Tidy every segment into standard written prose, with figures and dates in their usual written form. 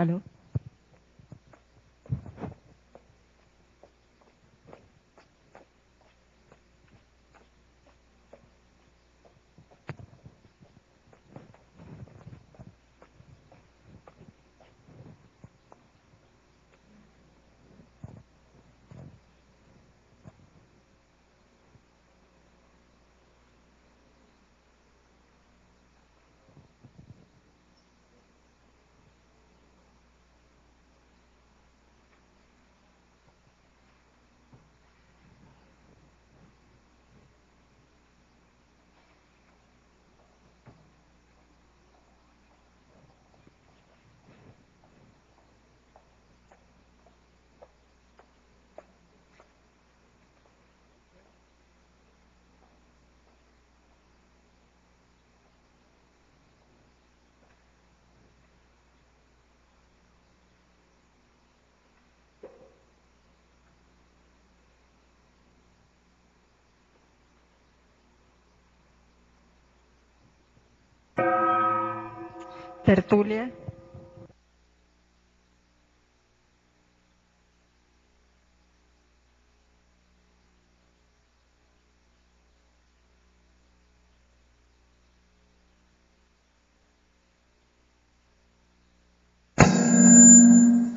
Alô? Tertúlia.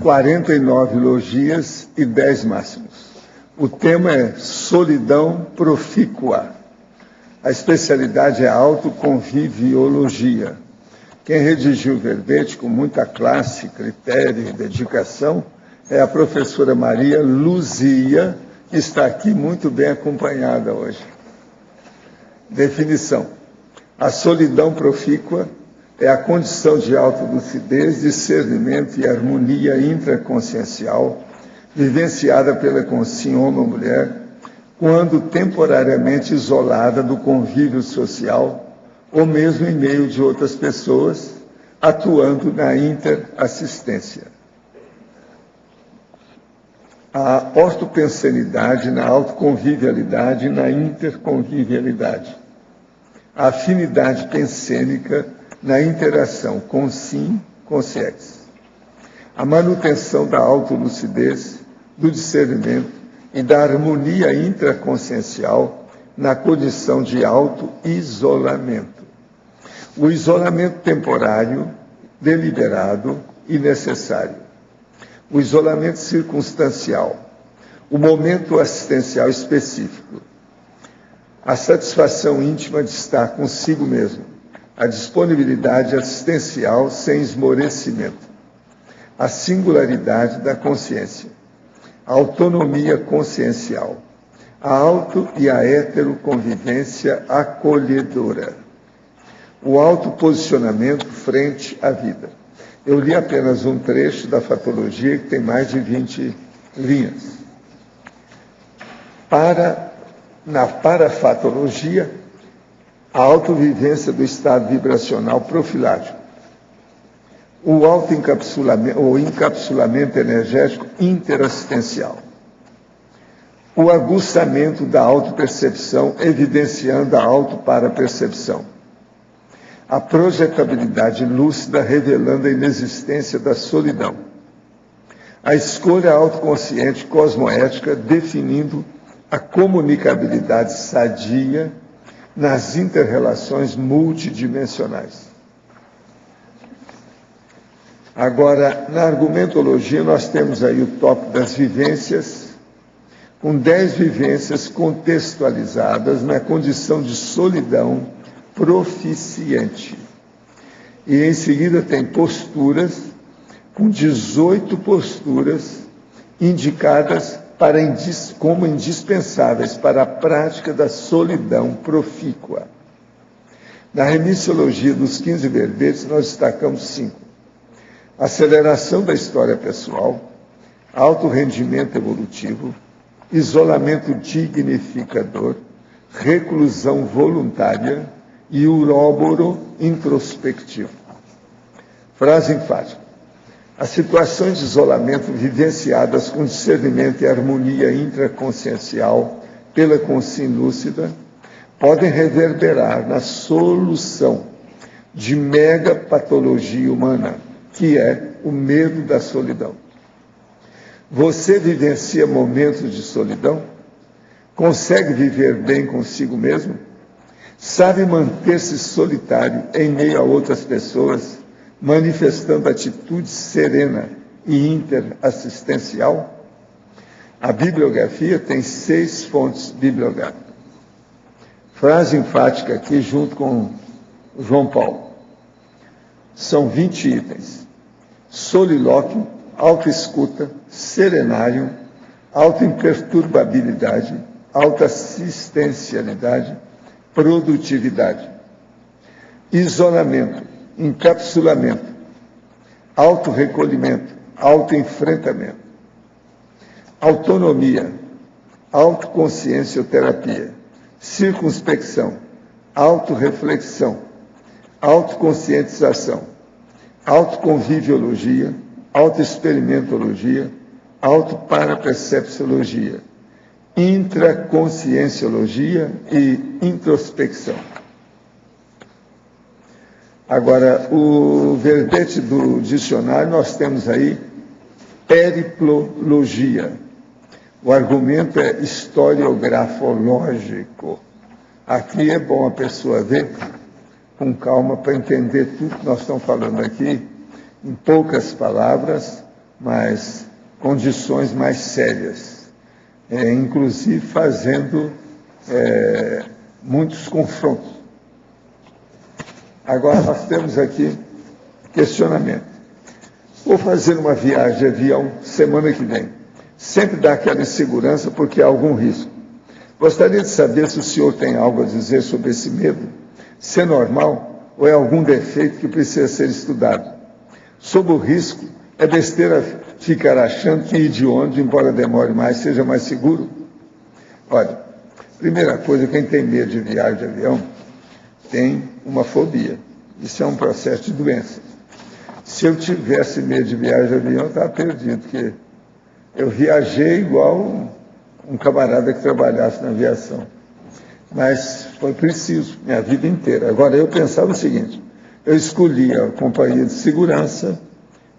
(49 elogias e 10 máximos). O tema é solidão profícua. A especialidade é autoconviviologia. Quem redigiu o verbete com muita classe, critério e dedicação é a professora Maria Luzia, que está aqui muito bem acompanhada hoje. Definição. A solidão profícua é a condição de autolucidez, discernimento e harmonia intraconsciencial vivenciada pela consciência homem ou mulher quando temporariamente isolada do convívio social ou mesmo em meio de outras pessoas, atuando na interassistência. A ortopensenidade na autoconvivialidade e na interconvivialidade. A afinidade pensênica na interação com sim, com sex. A manutenção da autolucidez, do discernimento e da harmonia intraconsciencial na condição de auto-isolamento. O isolamento temporário, deliberado e necessário. O isolamento circunstancial. O momento assistencial específico. A satisfação íntima de estar consigo mesmo. A disponibilidade assistencial sem esmorecimento. A singularidade da consciência. A autonomia consciencial. A auto- e a heteroconvivência acolhedora. O autoposicionamento frente à vida. Eu li apenas um trecho da fatologia, que tem mais de 20 linhas. Na parafatologia, a autovivência do estado vibracional profilático. O autoencapsulamento, ou encapsulamento energético interassistencial. O aguçamento da autopercepção, evidenciando a autoparapercepção. A projetabilidade lúcida, revelando a inexistência da solidão. A escolha autoconsciente cosmoética, definindo a comunicabilidade sadia nas inter-relações multidimensionais. Agora, na argumentologia, nós temos aí o tópico das vivências, com 10 vivências contextualizadas na condição de solidão proficiente. E em seguida tem posturas, com 18 posturas indicadas como indispensáveis para a prática da solidão profícua. Na remissiologia dos 15 verbetes, nós destacamos 5. Aceleração da história pessoal, alto rendimento evolutivo, isolamento dignificador, reclusão voluntária e uróboro introspectivo. Frase enfática. As situações de isolamento vivenciadas com discernimento e harmonia intraconsciencial pela consciência lúcida podem reverberar na solução de megapatologia humana, que é o medo da solidão. Você vivencia momentos de solidão? Consegue viver bem consigo mesmo? Sabe manter-se solitário em meio a outras pessoas, manifestando atitude serena e interassistencial? A bibliografia tem 6 fontes bibliográficas. Frase enfática aqui junto com João Paulo. São 20 itens. Solilóquio, autoescuta, serenário, autoimperturbabilidade, autoassistencialidade, produtividade. Isolamento, encapsulamento, autorrecolhimento, autoenfrentamento. Autonomia, autoconsciencioterapia, circunspecção, autorreflexão, autoconscientização, autoconviviologia, autoexperimentologia, autoparapercepciologia, intraconscienciologia e introspecção. Agora, o verbete do dicionário, nós temos aí periplologia. O argumento é historiografológico. Aqui é bom a pessoa ver com calma para entender tudo que nós estamos falando aqui, em poucas palavras, mas condições mais sérias, inclusive fazendo muitos confrontos. Agora nós temos aqui questionamento. Vou fazer uma viagem de avião semana que vem. Sempre dá aquela insegurança porque há algum risco. Gostaria de saber se o senhor tem algo a dizer sobre esse medo, se é normal ou é algum defeito que precisa ser estudado. Sobre o risco, é besteira ficar achando que ir de ônibus, embora demore mais, seja mais seguro? Olha, primeira coisa, quem tem medo de viagem de avião tem uma fobia. Isso é um processo de doença. Se eu tivesse medo de viagem de avião, eu estava perdido, porque eu viajei igual um camarada que trabalhasse na aviação. Mas foi preciso, minha vida inteira. Agora, eu pensava o seguinte, eu escolhia a companhia de segurança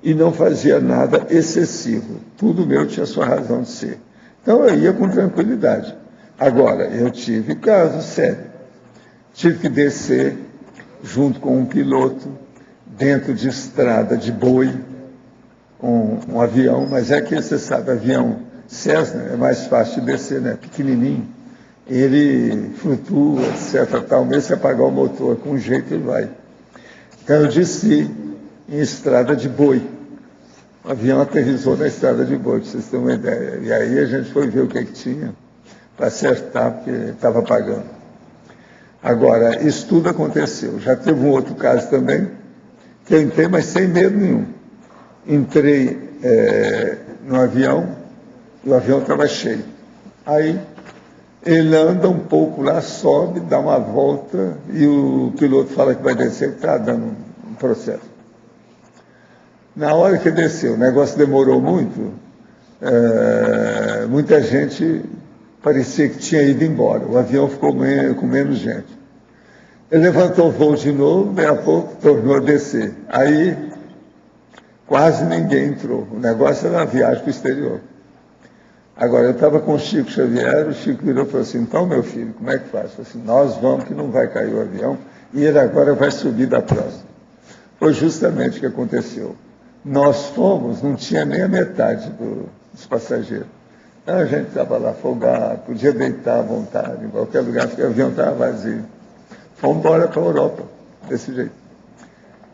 e não fazia nada excessivo. Tudo meu tinha sua razão de ser. Então, eu ia com tranquilidade. Agora, eu tive casos sérios. Tive que descer junto com um piloto, dentro de estrada de boi, com um avião, mas é que você sabe, avião Cessna é mais fácil de descer, né? Pequenininho. Ele flutua, etc. Tal, mesmo se apagar o motor, com um jeito ele vai. Então eu desci em estrada de boi. O avião aterrissou na estrada de boi, para vocês terem uma ideia. E aí a gente foi ver o que tinha, para acertar, porque estava apagando. Agora, isso tudo aconteceu. Já teve um outro caso também, que eu entrei, mas sem medo nenhum. Entrei no avião, e o avião estava cheio. Aí, ele anda um pouco lá, sobe, dá uma volta, e o piloto fala que vai descer, que está dando um processo. Na hora que desceu, o negócio demorou muito, muita gente parecia que tinha ido embora. O avião ficou com menos gente. Ele levantou o voo de novo, daí a pouco tornou a descer. Aí, quase ninguém entrou. O negócio era uma viagem para o exterior. Agora, eu estava com o Chico Xavier, o Chico virou e falou assim, então, meu filho, como é que faz? Eu falei assim, nós vamos que não vai cair o avião, e ele agora vai subir da próxima. Foi justamente o que aconteceu. Nós fomos, não tinha nem a metade dos passageiros. Então, a gente estava lá folgado, podia deitar à vontade, em qualquer lugar, porque o avião estava vazio. Fomos embora para a Europa, desse jeito.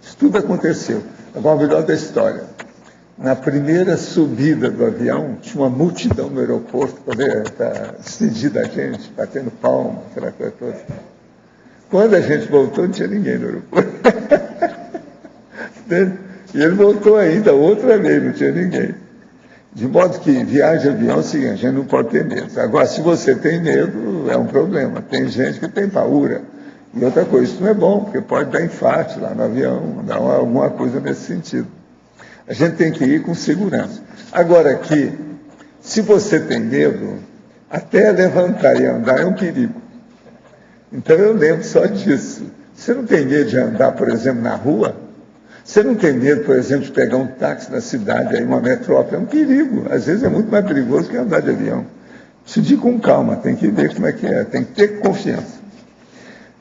Isso tudo aconteceu. Agora, o melhor da história. Na primeira subida do avião, tinha uma multidão no aeroporto para despedir da gente, batendo palma, aquela coisa toda. Quando a gente voltou, não tinha ninguém no aeroporto. E ele voltou ainda, outra vez, não tinha ninguém. De modo que viagem de avião é o seguinte, a gente não pode ter medo. Agora, se você tem medo, é um problema. Tem gente que tem paura. E outra coisa, isso não é bom, porque pode dar infarto lá no avião, dar alguma coisa nesse sentido. A gente tem que ir com segurança. Agora aqui, se você tem medo, até levantar e andar é um perigo. Então eu lembro só disso. Você não tem medo de andar, por exemplo, na rua? Você não tem medo, por exemplo, de pegar um táxi na cidade, aí uma metrópole, é um perigo. Às vezes é muito mais perigoso que andar de avião. Precisa ir com calma, tem que ver como é que é, tem que ter confiança.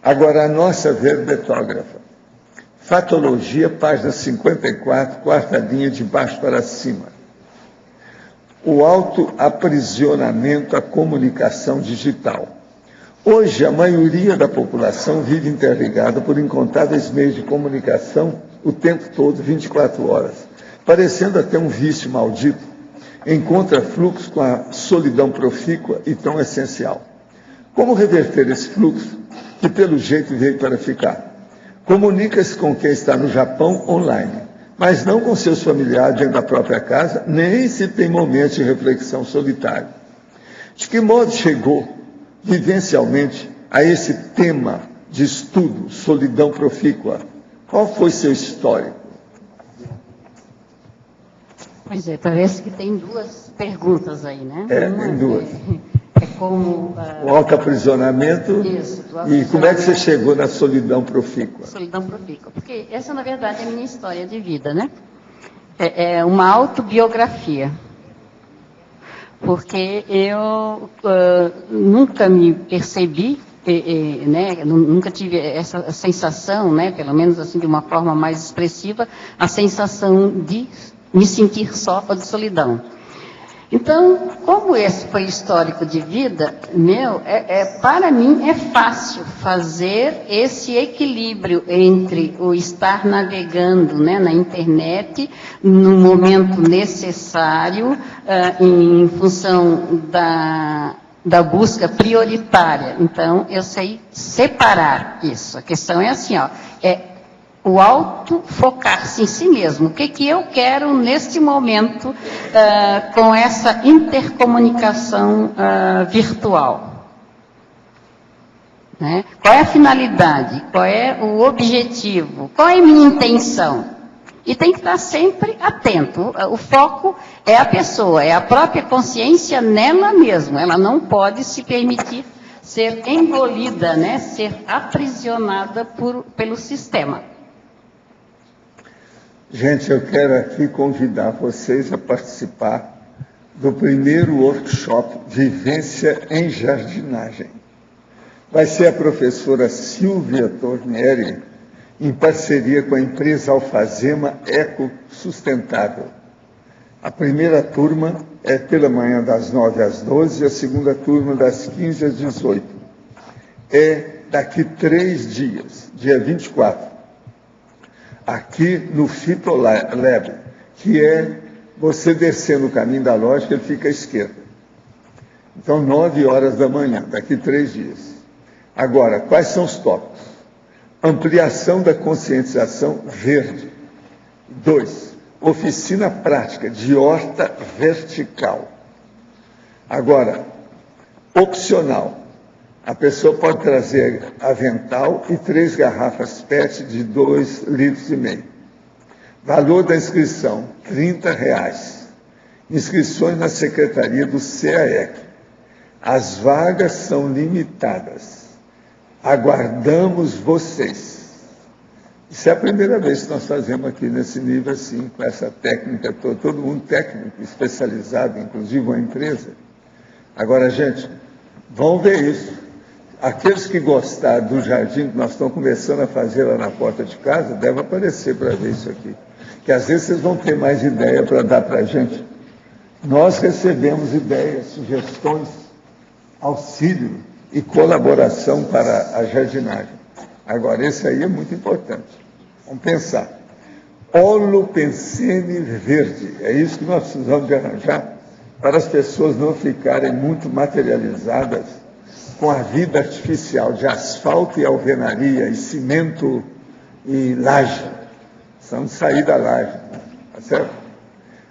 Agora, a nossa verbetógrafa. Fatologia, página 54, quarta linha, de baixo para cima. O autoaprisionamento à comunicação digital. Hoje, a maioria da população vive interligada por incontáveis meios de comunicação o tempo todo, 24 horas, parecendo até um vício maldito, encontra fluxo com a solidão profícua e tão essencial. Como reverter esse fluxo, que pelo jeito veio para ficar? Comunica-se com quem está no Japão online, mas não com seus familiares dentro da própria casa, nem se tem momentos de reflexão solitária. De que modo chegou vivencialmente a esse tema de estudo, solidão profícua? Qual foi seu histórico? Pois é, parece que tem duas perguntas aí, né? Tem duas. É como... O autoaprisionamento e como é que você chegou na solidão profícua? Solidão profícua, porque essa, na verdade, é a minha história de vida, né? É uma autobiografia. Porque eu nunca me percebi, né, nunca tive essa sensação, né, pelo menos assim de uma forma mais expressiva, a sensação de me sentir só ou de solidão. Então, como esse foi histórico de vida meu, para mim é fácil fazer esse equilíbrio entre o estar navegando, né, na internet, no momento necessário, em função da busca prioritária. Então, eu sei separar isso. A questão é assim, ó, o autofocar-se em si mesmo. O que eu quero neste momento com essa intercomunicação virtual? Né? Qual é a finalidade? Qual é o objetivo? Qual é a minha intenção? E tem que estar sempre atento. O foco é a pessoa, é a própria consciência nela mesma. Ela não pode se permitir ser engolida, né? Ser aprisionada pelo sistema. Gente, eu quero aqui convidar vocês a participar do primeiro workshop Vivência em Jardinagem. Vai ser a professora Silvia Tornieri, em parceria com a empresa Alfazema Eco Sustentável. A primeira turma é pela manhã das 9 às 12 e a segunda turma das 15 às 18. É daqui 3 dias, dia 24. Aqui no Fitolab, que é você descendo o caminho da lógica, ele fica à esquerda. Então, 9 horas da manhã, daqui 3 dias. Agora, quais são os tópicos? Ampliação da conscientização verde. 2, oficina prática de horta vertical. Agora, opcional. A pessoa pode trazer avental e 3 garrafas PET de 2,5 litros. Valor da inscrição, R$30. Inscrições na secretaria do CAEC. As vagas são limitadas. Aguardamos vocês. Isso é a primeira vez que nós fazemos aqui nesse nível assim, com essa técnica toda, todo mundo técnico, especializado, inclusive uma empresa. Agora, gente, vão ver isso. Aqueles que gostaram do jardim que nós estamos começando a fazer lá na porta de casa, devem aparecer para ver isso aqui. Que às vezes vocês vão ter mais ideia para dar para a gente. Nós recebemos ideias, sugestões, auxílio e colaboração para a jardinagem. Agora, esse aí é muito importante. Vamos pensar. Holopensene verde. É isso que nós precisamos de arranjar para as pessoas não ficarem muito materializadas com a vida artificial de asfalto e alvenaria, e cimento e laje. Precisamos sair da laje. Tá certo?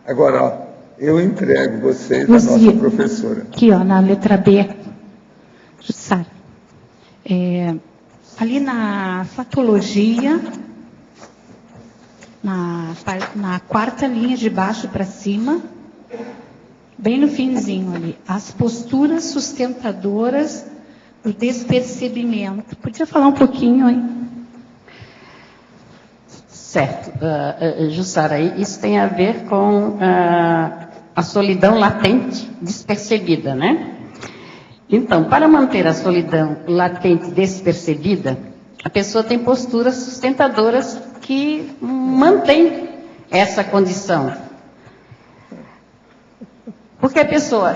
Agora, ó, eu entrego vocês a nossa professora. Aqui, ó, na letra B. Jussara. Ali na fatologia, na quarta linha de baixo para cima, bem no finzinho ali, as posturas sustentadoras do despercebimento. Podia falar um pouquinho, hein? Certo. Jussara, isso tem a ver com a solidão latente despercebida, né? Então, para manter a solidão latente despercebida, a pessoa tem posturas sustentadoras que mantêm essa condição. Porque a pessoa,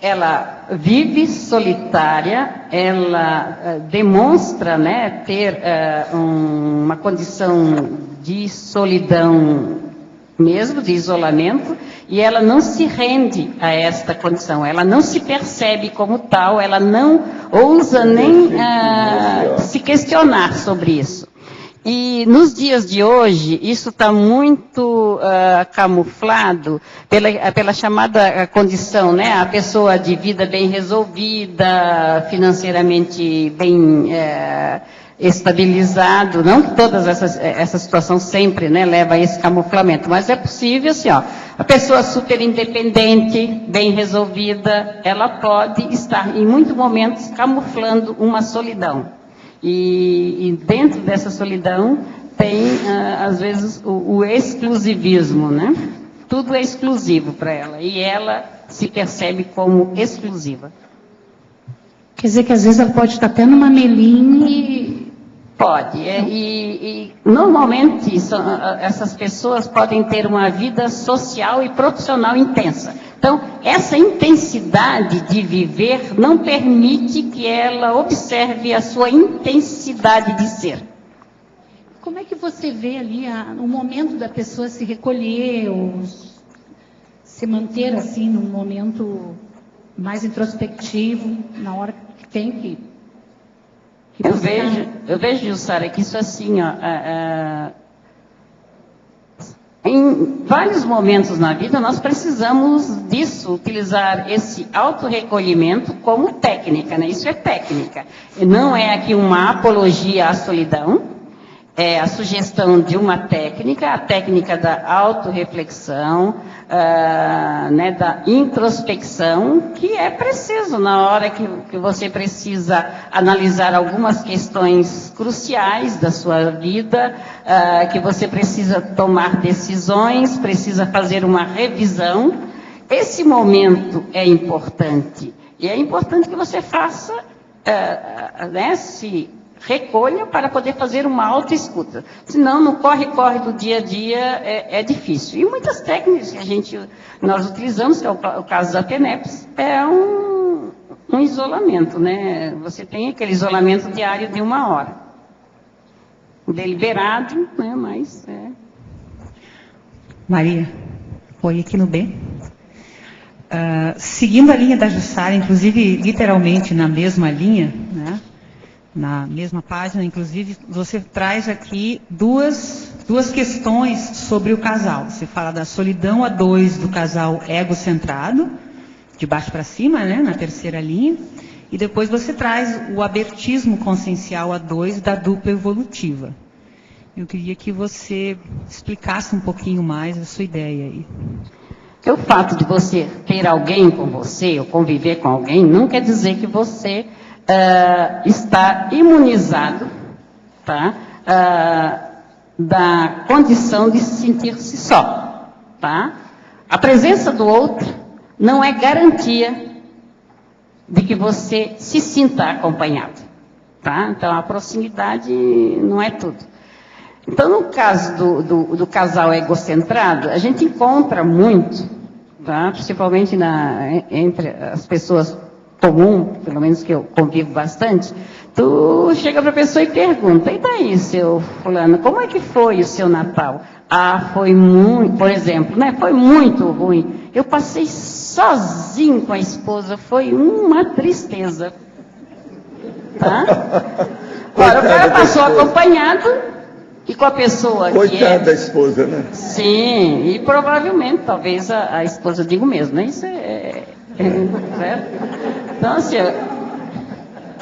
ela vive solitária, ela demonstra, né, ter uma condição de solidão mesmo, de isolamento, e ela não se rende a esta condição, ela não se percebe como tal, ela não ousa nem se questionar sobre isso. E nos dias de hoje, isso está muito camuflado pela chamada condição, né? A pessoa de vida bem resolvida, financeiramente bem estabilizado, não que todas essa situação sempre, né, leva a esse camuflamento, mas é possível, assim, ó, a pessoa super independente, bem resolvida, ela pode estar, em muitos momentos, camuflando uma solidão. E dentro dessa solidão tem, às vezes, o exclusivismo, né? Tudo é exclusivo para ela, e ela se percebe como exclusiva. Quer dizer que às vezes ela pode estar até numa melinha e... Pode, e normalmente essas pessoas podem ter uma vida social e profissional intensa. Então, essa intensidade de viver não permite que ela observe a sua intensidade de ser. Como é que você vê ali o momento da pessoa se recolher, ou se manter assim num momento mais introspectivo, na hora que tem que... Eu vejo, Jussara, que isso assim, ó, em vários momentos na vida nós precisamos disso, utilizar esse autorrecolhimento como técnica, né? Isso é técnica. Não é aqui uma apologia à solidão, é a sugestão de uma técnica, a técnica da autorreflexão, né, da introspecção, que é preciso na hora que você precisa analisar algumas questões cruciais da sua vida, que você precisa tomar decisões, precisa fazer uma revisão. Esse momento é importante. E é importante que você faça, né, se recolha para poder fazer uma autoescuta. Senão, no corre-corre do dia a dia, é difícil. E muitas técnicas que nós utilizamos, que é o caso da TENEPS, é um isolamento, né? Você tem aquele isolamento diário de 1 hora. Deliberado, né? Mas... Maria, oi, aqui no B. Seguindo a linha da Jussara, inclusive, literalmente na mesma linha, né? Na mesma página, inclusive, você traz aqui duas questões sobre o casal. Você fala da solidão a 2 do casal egocentrado, de baixo para cima, né, na terceira linha, e depois você traz o abertismo consciencial a 2 da dupla evolutiva. Eu queria que você explicasse um pouquinho mais a sua ideia aí. O fato de você ter alguém com você, ou conviver com alguém, não quer dizer que você... está imunizado, tá? Da condição de se sentir-se só, tá? A presença do outro não é garantia de que você se sinta acompanhado, tá? Então, a proximidade não é tudo. Então, no caso do casal egocentrado, a gente encontra muito, tá? Principalmente entre as pessoas comum, pelo menos que eu convivo bastante, tu chega para a pessoa e pergunta, e daí, seu fulano, como é que foi o seu Natal? Foi muito, por exemplo, né? Foi muito ruim. Eu passei sozinho com a esposa, foi uma tristeza. Tá? Agora, o cara passou acompanhado e com a pessoa que Coitada da esposa, né? Sim, e provavelmente, talvez a esposa diga o mesmo, né? Isso certo? Então, assim,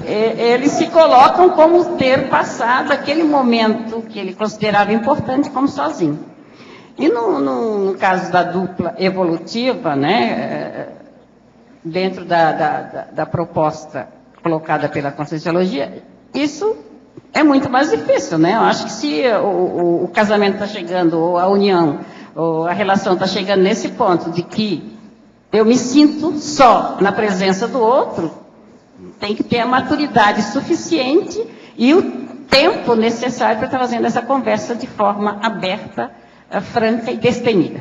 eles se colocam como ter passado aquele momento que ele considerava importante como sozinho. E no caso da dupla evolutiva, né, dentro da proposta colocada pela Conscienciologia, isso é muito mais difícil, né? Eu acho que se o casamento está chegando, ou a união, ou a relação está chegando nesse ponto de que eu me sinto só na presença do outro, tem que ter a maturidade suficiente e o tempo necessário para estar fazendo essa conversa de forma aberta, franca e destemida.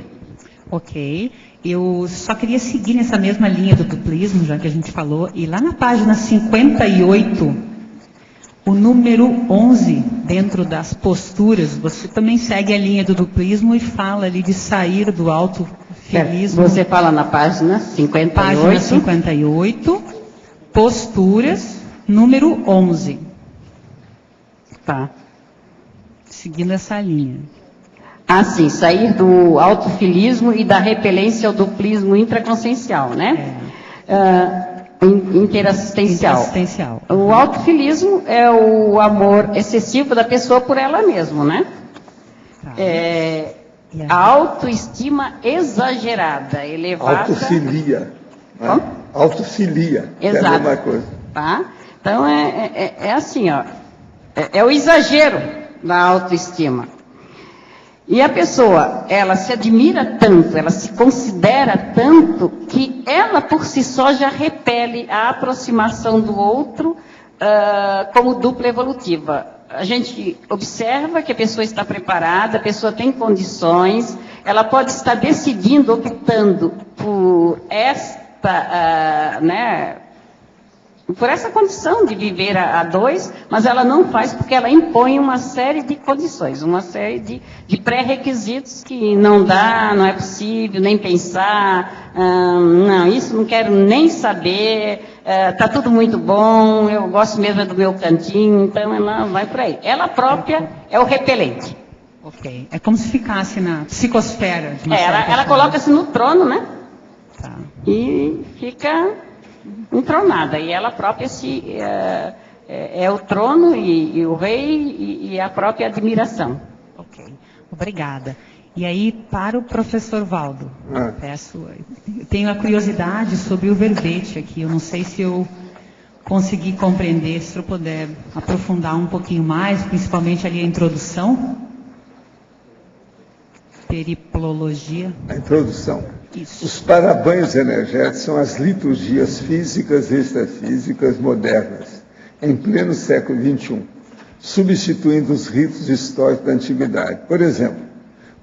Ok. Eu só queria seguir nessa mesma linha do duplismo, já que a gente falou, e lá na página 58, o número 11, dentro das posturas, você também segue a linha do duplismo e fala ali de sair do autofilismo. Você fala na página 58. Página 58, posturas, número 11. Tá. Seguindo essa linha. Ah, sim, sair do autofilismo e da repelência ao duplismo intraconsciencial, né? Interassistencial. Interassistencial. O autofilismo é o amor excessivo da pessoa por ela mesma, né? Tá. A autoestima exagerada, elevada. Autofilia. Como? Autofilia. Exato. É a mesma coisa. Tá? Então, é assim, ó. É o exagero da autoestima. E a pessoa, ela se admira tanto, ela se considera tanto, que ela por si só já repele a aproximação do outro como dupla evolutiva. A gente observa que a pessoa está preparada, a pessoa tem condições, ela pode estar decidindo, optando por esta, por essa condição de viver a dois, mas ela não faz porque ela impõe uma série de condições, uma série de pré-requisitos que não dá, não é possível nem pensar, não, isso não quero nem saber, está tudo muito bom, eu gosto mesmo do meu cantinho, então ela vai por aí. Ela própria é o repelente. Ok. É como se ficasse na psicosfera. De uma Ela coloca-se no trono, né? Tá. E fica entronada, e ela própria é o trono e o rei e a própria admiração. Ok, obrigada. E aí, para o professor Valdo, eu tenho a curiosidade sobre o verbete aqui, eu não sei se eu consegui compreender, se eu puder aprofundar um pouquinho mais, principalmente ali a introdução. Periplologia. A introdução. Isso. Os parabanhos energéticos são as liturgias físicas e extrafísicas modernas, em pleno século XXI, substituindo os ritos históricos da antiguidade. Por exemplo,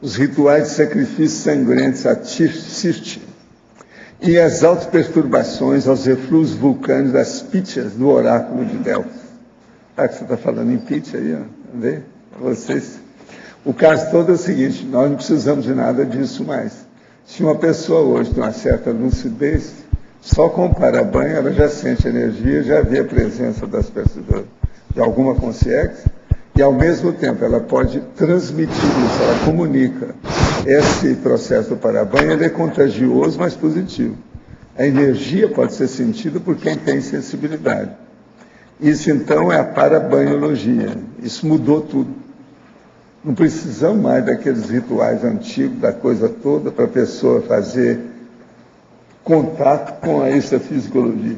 os rituais de sacrifícios sangrentos a Sirte e as autoperturbações aos efluos vulcânicos das Pítias do oráculo de Delfos. Sabe que você está falando em Pítia aí, ó? Vê? Vocês. O caso todo é o seguinte, nós não precisamos de nada disso mais. Se uma pessoa hoje tem uma certa lucidez, só com o parabanho ela já sente energia, já vê a presença das pessoas, de alguma consciência, e ao mesmo tempo ela pode transmitir isso, ela comunica. Esse processo do parabanho ele é contagioso, mas positivo. A energia pode ser sentida por quem tem sensibilidade. Isso então é a parabanhologia. Isso mudou tudo. Não precisamos mais daqueles rituais antigos, da coisa toda, para a pessoa fazer contato com a extrafisicologia.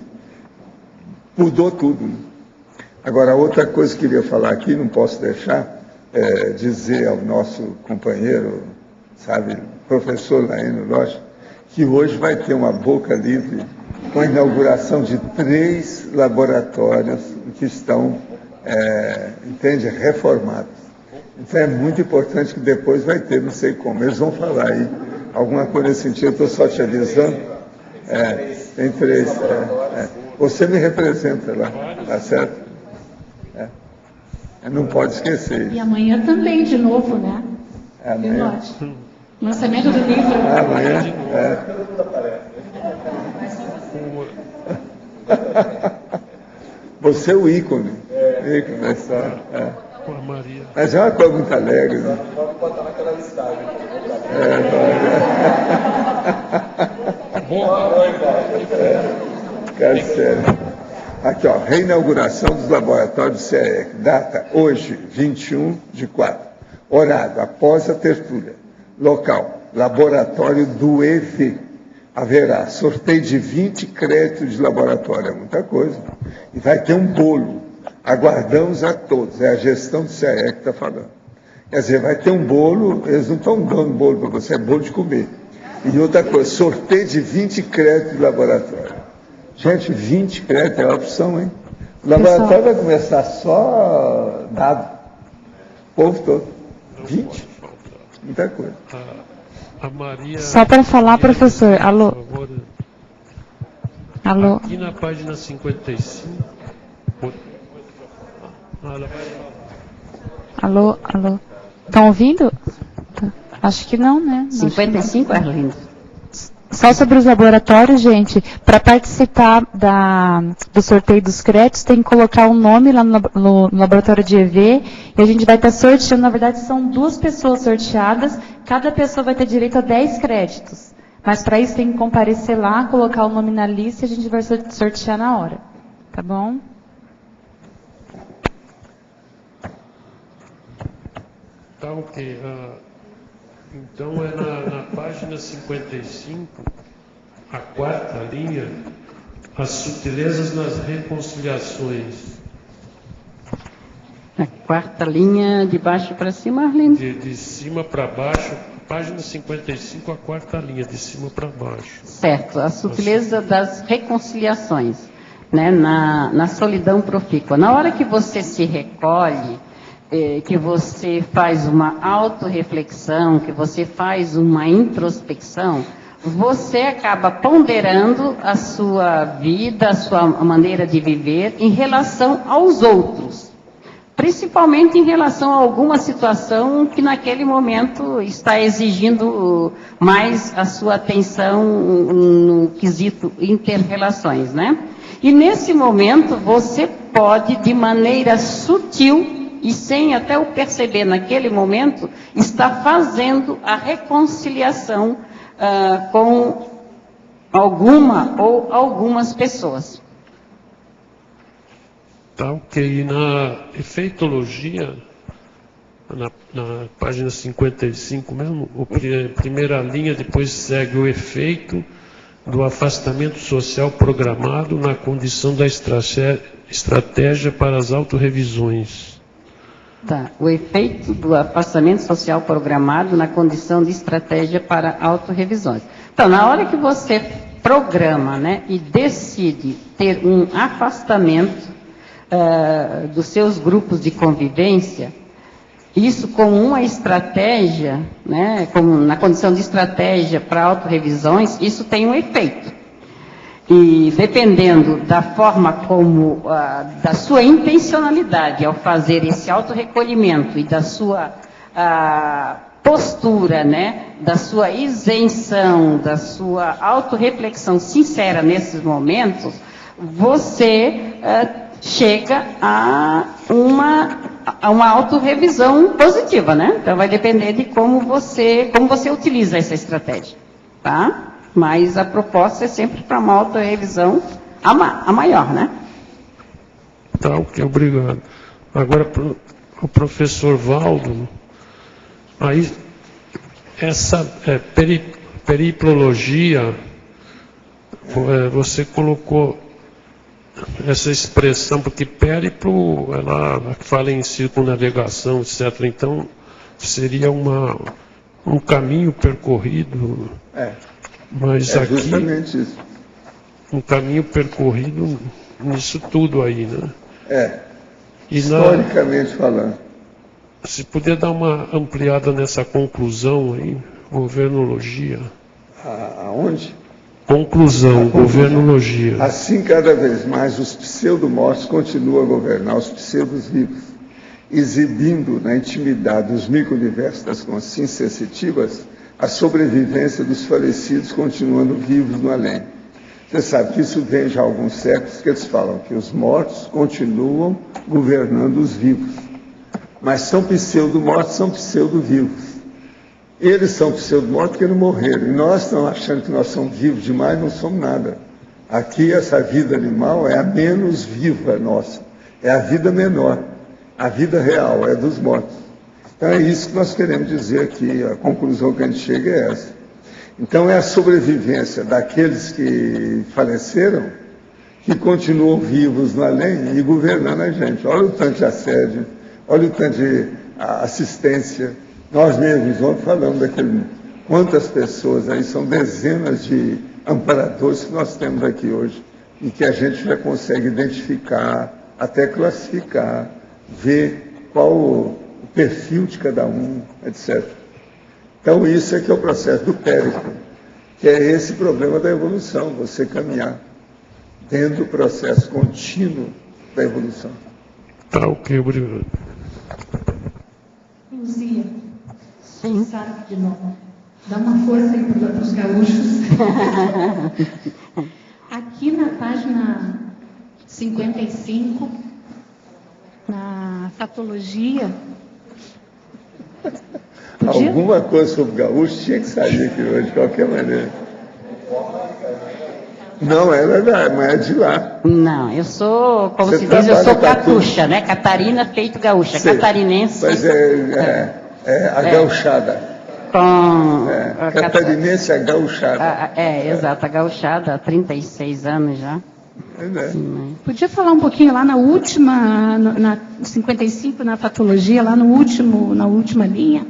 Mudou tudo. Agora, outra coisa que eu queria falar aqui, não posso deixar, dizer ao nosso companheiro, professor Laíno Rocha, que hoje vai ter uma boca livre com a inauguração de 3 laboratórios que estão, reformados. Então é muito importante que depois vai ter, não sei como, eles vão falar aí, alguma coisa nesse sentido, eu estou só te avisando. Tem 3. Você me representa lá, tá certo? Não pode esquecer isso. E amanhã também, de novo, né? Amanhã. Lançamento do livro. Amanhã. Você é o ícone. Ícone da história. Mas é uma coisa muito alegre, né? Pode botar naquela listagem. Cara, sério. Aqui, ó, reinauguração dos laboratórios do CEEC. Data hoje, 21/4. Horário, após a tertúlia. Local, laboratório do EV. Haverá sorteio de 20 créditos de laboratório, é muita coisa. E vai ter um bolo. Aguardamos a todos. É a gestão do CAE que está falando. Quer dizer, vai ter um bolo, eles não estão dando bolo para você, é bolo de comer. E outra coisa, sorteio de 20 créditos de laboratório. Gente, 20 créditos é a opção, hein? O laboratório vai começar só dado. O povo todo. 20? Muita coisa. A Maria... Só para falar, professor, alô? Por favor. Alô? Aqui na página 55... Alô, alô? Estão ouvindo? Tá. Acho que não, né? 55, Arlindo? Só sobre os laboratórios, gente, para participar do sorteio dos créditos, tem que colocar um nome lá no laboratório de EV, e a gente vai estar sorteando, na verdade são 2 pessoas sorteadas, cada pessoa vai ter direito a 10 créditos. Mas para isso tem que comparecer lá, colocar o nome na lista e a gente vai sortear na hora. Tá bom? Tá ok. Então é na página 55, a 4ª linha, as sutilezas nas reconciliações. A 4ª linha, de baixo para cima, Arlindo? De cima para baixo, página 55, a 4ª linha, de cima para baixo. Certo, a sutileza das reconciliações, né, na solidão profícua. Na hora que você se recolhe, que você faz uma autorreflexão, que você faz uma introspecção, você acaba ponderando a sua vida, a sua maneira de viver em relação aos outros. Principalmente em relação a alguma situação que naquele momento está exigindo mais a sua atenção no quesito inter-relações, né? E nesse momento você pode, de maneira sutil, e sem até o perceber naquele momento, está fazendo a reconciliação com alguma ou algumas pessoas. Tá ok. Na efeitologia, na página 55 mesmo, a primeira linha, depois segue o efeito do afastamento social programado na condição da estratégia para as autorrevisões. Tá. O efeito do afastamento social programado na condição de estratégia para autorrevisões. Então, na hora que você programa, né, e decide ter um afastamento dos seus grupos de convivência, isso como uma estratégia, né, como na condição de estratégia para autorrevisões, isso tem um efeito. E dependendo da forma como, da sua intencionalidade ao fazer esse autorrecolhimento e da sua postura, né, da sua isenção, da sua autorreflexão sincera nesses momentos, você chega a uma autorrevisão positiva, né? Então vai depender de como você utiliza essa estratégia, tá? Mas a proposta é sempre para uma autorrevisão a maior, né? Tá, ok, obrigado. Agora, o professor Valdo, aí, essa periplologia, você colocou essa expressão, porque périplo, ela fala em circunnavegação, etc. Então, seria um caminho percorrido... Mas aqui, justamente isso. Um caminho percorrido nisso tudo aí, né? Historicamente falando. Se puder dar uma ampliada nessa conclusão aí, governologia. Aonde? Conclusão, governologia. Assim, cada vez mais, os pseudo-mortos continuam a governar os pseudos-vivos, exibindo na intimidade dos micro-universos das consciências sensitivas a sobrevivência dos falecidos continuando vivos no além. Você sabe que isso vem já há alguns séculos, que eles falam que os mortos continuam governando os vivos. Mas são pseudo-mortos, são pseudo-vivos. Eles são pseudo-mortos porque não morreram. E nós estamos achando que nós somos vivos demais, não somos nada. Aqui, essa vida animal é a menos viva nossa. É a vida menor. A vida real é dos mortos. Então é isso que nós queremos dizer aqui, a conclusão que a gente chega é essa. Então é a sobrevivência daqueles que faleceram que continuam vivos no além e governando a gente. Olha o tanto de assédio, olha o tanto de assistência. Nós mesmos ontem falamos daquele... Quantas pessoas aí, são dezenas de amparadores que nós temos aqui hoje, e que a gente já consegue identificar, até classificar, ver qual o perfil de cada um, etc. Então, isso é que é o processo do périclo, que é esse problema da evolução, você caminhar dentro do processo contínuo da evolução. Tá, ok, obrigado. Luzia, sim. Sabe de novo. Dá uma força aí para os gaúchos. Aqui na página 55, na fatologia... Alguma coisa sobre gaúcho tinha que sair aqui hoje, de qualquer maneira. Não, é verdade, mas é de lá. Não, eu sou, como Você se diz, eu sou trabalha catuxa, né? Catarina feito gaúcha, Sei, catarinense. mas é a gauchada. Com Catarinense, a gauchada. Exato, a gauchada, há 36 anos já. Podia falar um pouquinho lá na última, na 55, na fatologia, lá no último, na última linha,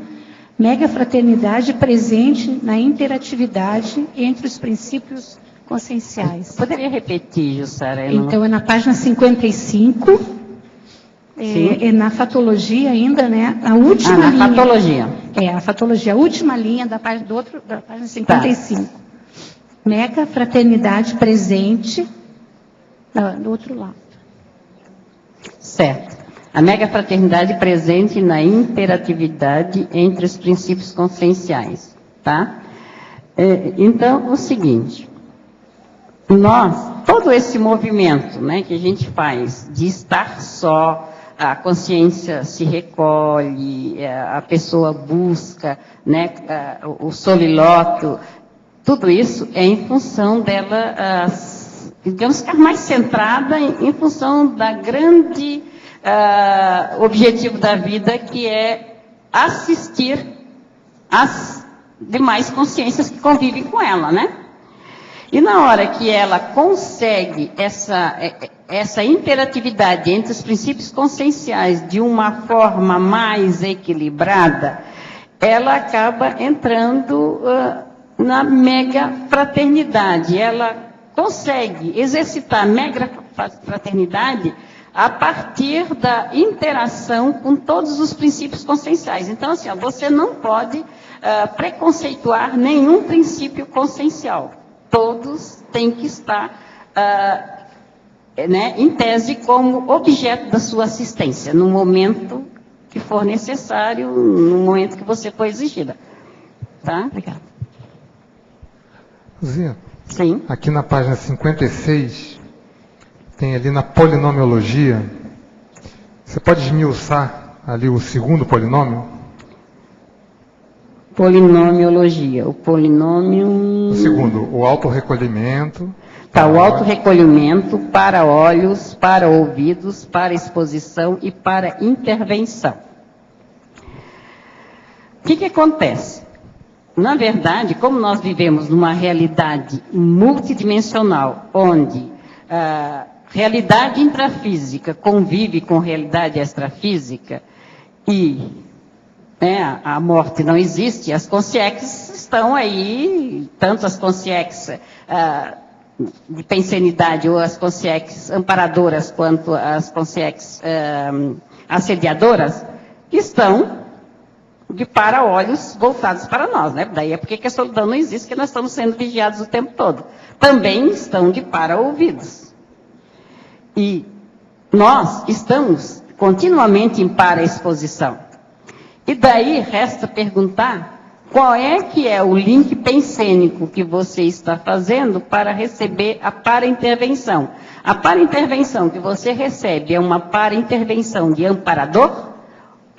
mega fraternidade presente na interatividade entre os princípios conscienciais. Poderia repetir, Jussara? Então, é na página 55, é na fatologia ainda, né? A última linha. Na fatologia. A fatologia, a última linha da página, da página 55. Tá. Mega fraternidade presente do outro lado. Certo. A mega fraternidade presente na interatividade entre os princípios conscienciais, tá? Então, o seguinte, todo esse movimento, né, que a gente faz de estar só, a consciência se recolhe, a pessoa busca, né, o soliloto, tudo isso é em função dela, digamos, ficar mais centrada em função da grande objetivo da vida, que é assistir as demais consciências que convivem com ela, né? E na hora que ela consegue essa interatividade entre os princípios conscienciais de uma forma mais equilibrada, ela acaba entrando na mega fraternidade. Ela consegue exercitar a mega fraternidade a partir da interação com todos os princípios conscienciais. Então, assim, você não pode preconceituar nenhum princípio consciencial. Todos têm que estar, né, em tese, como objeto da sua assistência, no momento que for necessário, no momento que você for exigida. Tá? Obrigada. Zia, sim. Aqui na página 56, tem ali na polinomiologia, você pode esmiuçar ali o segundo polinômio? Polinomiologia, o polinômio... O segundo, o autorrecolhimento. Tá, o autorrecolhimento para olhos, para ouvidos, para exposição e para intervenção. O que acontece? Na verdade, como nós vivemos numa realidade multidimensional, onde a realidade intrafísica convive com realidade extrafísica e... a morte não existe, as consciências estão aí, tanto as consciências de pensenidade ou as consciências amparadoras quanto as consciências assediadoras, estão de para-olhos voltados para nós, né? Daí é porque a solidão não existe, que nós estamos sendo vigiados o tempo todo. Também estão de para-ouvidos. E nós estamos continuamente em para-exposição. E daí resta perguntar qual é que é o link pensênico que você está fazendo para receber a para-intervenção. A para-intervenção que você recebe é uma para-intervenção de amparador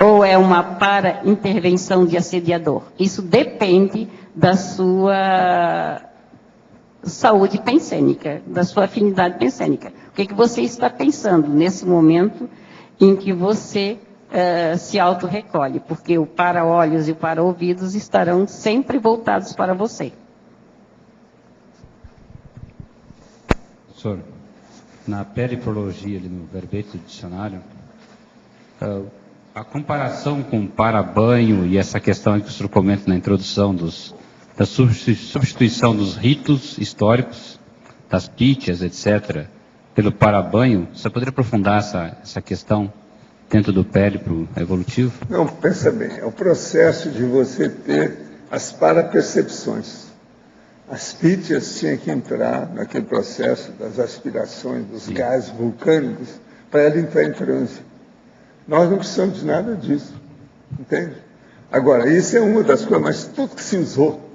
ou é uma para-intervenção de assediador? Isso depende da sua saúde pensênica, da sua afinidade pensênica. O que você está pensando nesse momento em que você... se autorrecolhe, porque o para-olhos e o para-ouvidos estarão sempre voltados para você. Professor, na periprologia, ali no verbete do dicionário, a comparação com para-banho e essa questão que o senhor comenta na introdução da substituição dos ritos históricos, das pítias, etc., pelo para-banho, você poderia aprofundar essa questão dentro do périplo evolutivo? Não, pensa bem, é o processo de você ter as parapercepções. As pítias tinham que entrar naquele processo das aspirações, dos gases vulcânicos, para ela entrar em transe. Nós não precisamos de nada disso, entende? Agora, isso é uma das coisas, mas tudo que se usou,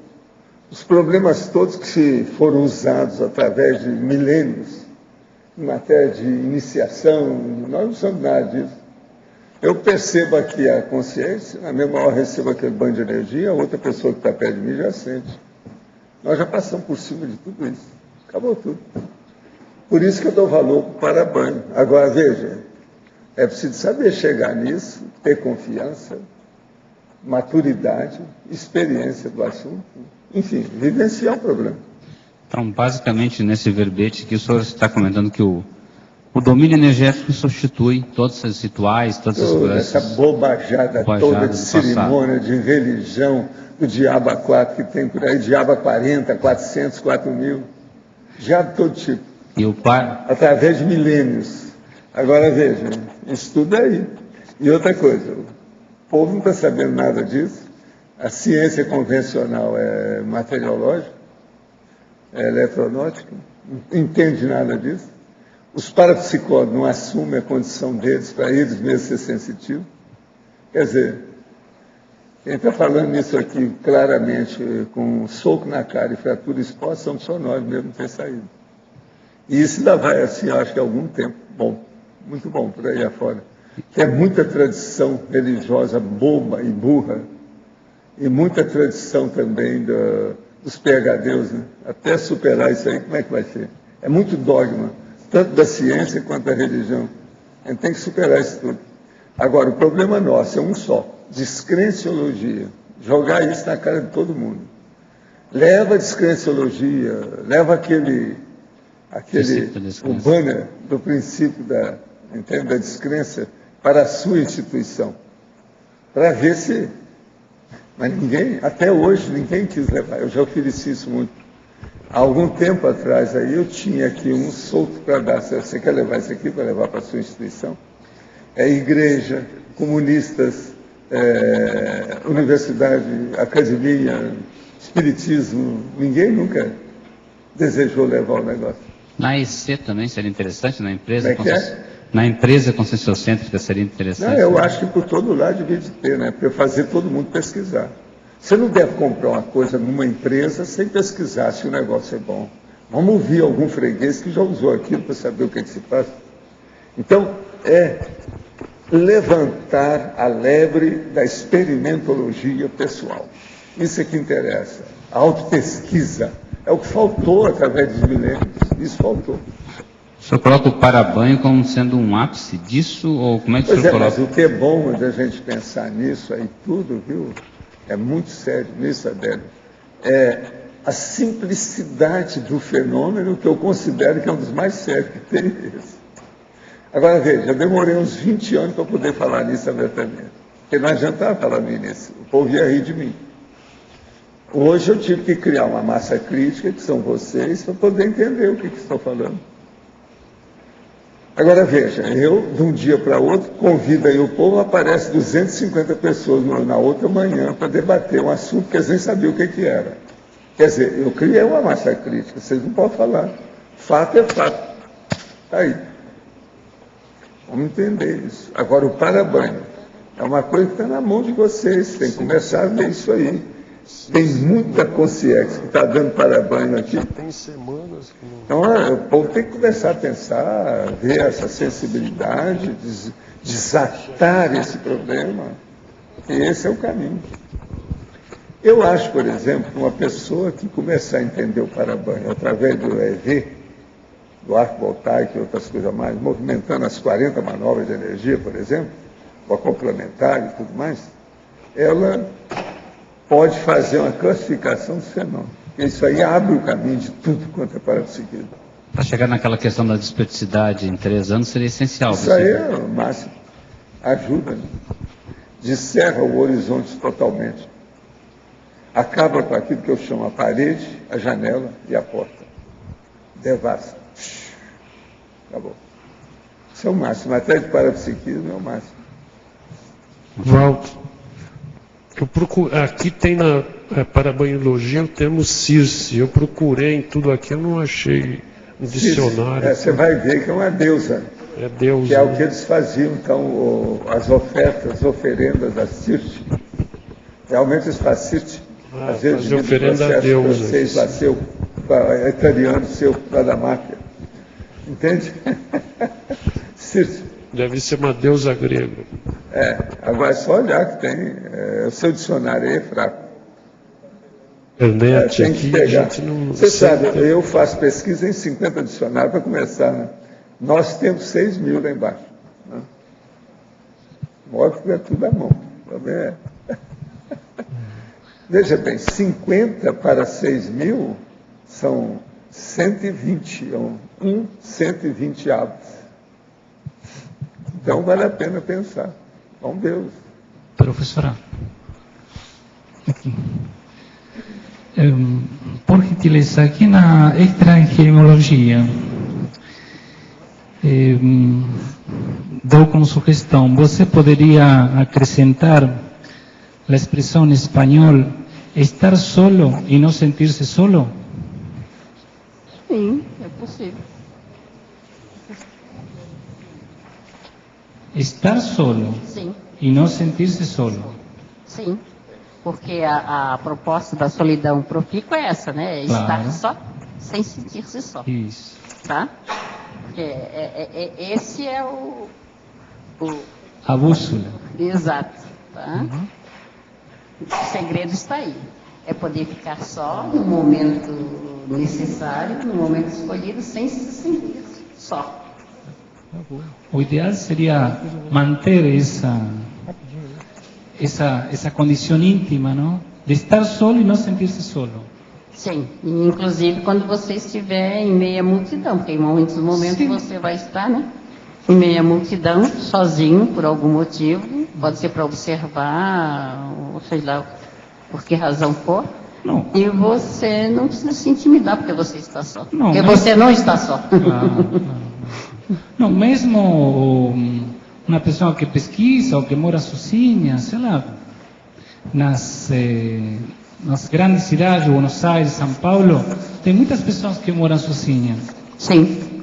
os problemas todos que foram usados através de milênios, em matéria de iniciação, nós não precisamos de nada disso. Eu percebo aqui a consciência, na mesma hora recebo aquele banho de energia, a outra pessoa que está perto de mim já sente. Nós já passamos por cima de tudo isso. Acabou tudo. Por isso que eu dou valor para banho. Agora, veja, é preciso saber chegar nisso, ter confiança, maturidade, experiência do assunto. Enfim, vivenciar o problema. Então, basicamente, nesse verbete que o senhor está comentando que o domínio energético substitui todos esses rituais, todas essas coisas. Essa bobajada toda de cerimônia, de religião, do diabo a 4 que tem por aí, diabo a 40, 400, 4.000, diabo de todo tipo. Através de milênios. Agora veja, estuda aí. E outra coisa, o povo não está sabendo nada disso. A ciência convencional é materiológica, é eletronótica, não entende nada disso. Os parapsicólogos não assumem a condição deles para eles mesmos ser sensitivos. Quer dizer, quem está falando isso aqui claramente, com um soco na cara e fratura exposta, são só nós mesmos ter saído. E isso ainda vai, assim, acho que há algum tempo, bom, muito bom por aí afora. Tem muita tradição religiosa boba e burra, e muita tradição também dos PhDs, né? Até superar isso aí, como é que vai ser? É muito dogma, tanto da ciência quanto da religião. A gente tem que superar isso tudo. Agora, o problema nosso é um só, descrenciologia. Jogar isso na cara de todo mundo. Leva a descrenciologia, leva aquele o banner do princípio da descrença para a sua instituição, para ver se... Mas ninguém, até hoje, ninguém quis levar. Eu já ofereci isso muito. Há algum tempo atrás, aí eu tinha aqui um solto para dar. Você quer levar isso aqui para levar para a sua instituição? É igreja, comunistas, universidade, academia, espiritismo. Ninguém nunca desejou levar o negócio. Na EC também seria interessante, na empresa... Na empresa conscienciocêntrica seria interessante. Não, eu acho que por todo lado devia de ter, né? Para fazer todo mundo pesquisar. Você não deve comprar uma coisa numa empresa sem pesquisar se o negócio é bom. Vamos ouvir algum freguês que já usou aquilo para saber o que se passa. Então, é levantar a lebre da experimentologia pessoal. Isso é que interessa. A autopesquisa. É o que faltou através dos milênios. Isso faltou. O senhor coloca o para-banho como sendo um ápice disso? Ou como é que o senhor coloca? Mas o que é bom de a gente pensar nisso aí tudo, viu? É muito sério nisso, Adélio. É a simplicidade do fenômeno que eu considero que é um dos mais sérios que tem esse. Agora veja, eu demorei uns 20 anos para poder falar nisso abertamente. Porque não adiantava falar no início, o povo ia rir de mim. Hoje eu tive que criar uma massa crítica, que são vocês, para poder entender o que estou falando. Agora veja, eu, de um dia para outro, convido aí o povo, aparece 250 pessoas na outra manhã para debater um assunto que eles nem sabiam o que era. Quer dizer, eu criei uma massa crítica, vocês não podem falar. Fato é fato. Está aí. Vamos entender isso. Agora, o para-banho é uma coisa que está na mão de vocês, tem que começar a ver isso aí. Tem muita consciência que está dando para-banho aqui. Tem semanas que não... Então, o povo tem que começar a pensar, ver essa sensibilidade, desatar esse problema. E esse é o caminho. Eu acho, por exemplo, que uma pessoa que começar a entender o para-banho através do EV, do arco voltaico e outras coisas mais, movimentando as 40 manobras de energia, por exemplo, ou a complementar e tudo mais, ela pode fazer uma classificação dos fenômenos. Isso aí abre o caminho de tudo quanto é parapsiquismo. Para chegar naquela questão da dispeticidade em 3 anos seria essencial. Isso aí é o máximo. Ajuda, né? Descerra o horizonte totalmente. Acaba com aquilo que eu chamo a parede, a janela e a porta. Devassa. Acabou. Isso é o máximo. Até de parapsiquismo é o máximo. Walter, aqui tem na parabanhologia o termo Circe. Eu procurei em tudo aqui, eu não achei um dicionário. Você vai ver que é uma deusa. É deusa. Que é o que eles faziam, então, as ofertas, oferendas a Circe. Realmente eles fazem Circe. Às vezes, fazer oferenda a Deus. Francês, lá, italiano, seu, lá da máfia. Entende? Circe. Deve ser uma deusa grega. Agora é só olhar que tem. O seu dicionário aí é fraco. Internet tem que aqui, pegar. a gente não... Você sabe, eu faço pesquisa em 50 dicionários para começar, né? Nós temos 6.000 lá embaixo. Né? Mostra que é tudo à mão. Também é. Veja bem, 50 para 6.000 são 120, 120 avos. Então vale a pena pensar. Vamos ver. Professora, aqui. Por gentileza, aqui na extra-engemologia, dou como sugestão, você poderia acrescentar a expressão em espanhol, estar solo e não sentir-se solo? Sim, é possível. Estar solo Sim, e não sentir-se solo. sim. Porque a proposta da solidão profícua é essa, né? Claro. Estar só, sem sentir-se só. Isso. Tá? Porque esse é o... A bússola. Exato. Tá? O segredo está aí. É poder ficar só no momento necessário, no momento escolhido, sem se sentir só. O ideal seria manter essa condição íntima, não? De estar solo e não sentir-se solo. Sim, e inclusive quando você estiver em meia multidão, porque em muitos momentos Sim. você vai estar, né? Em meia multidão, sozinho, por algum motivo, pode ser para observar, ou sei lá, por que razão for. Não. E você não precisa se intimidar porque você está só. Não, porque mas... você não está só. Não, mesmo uma pessoa que pesquisa ou que mora sozinha, sei lá, nas grandes cidades, Buenos Aires, São Paulo, tem muitas pessoas que moram sozinhas. Sim.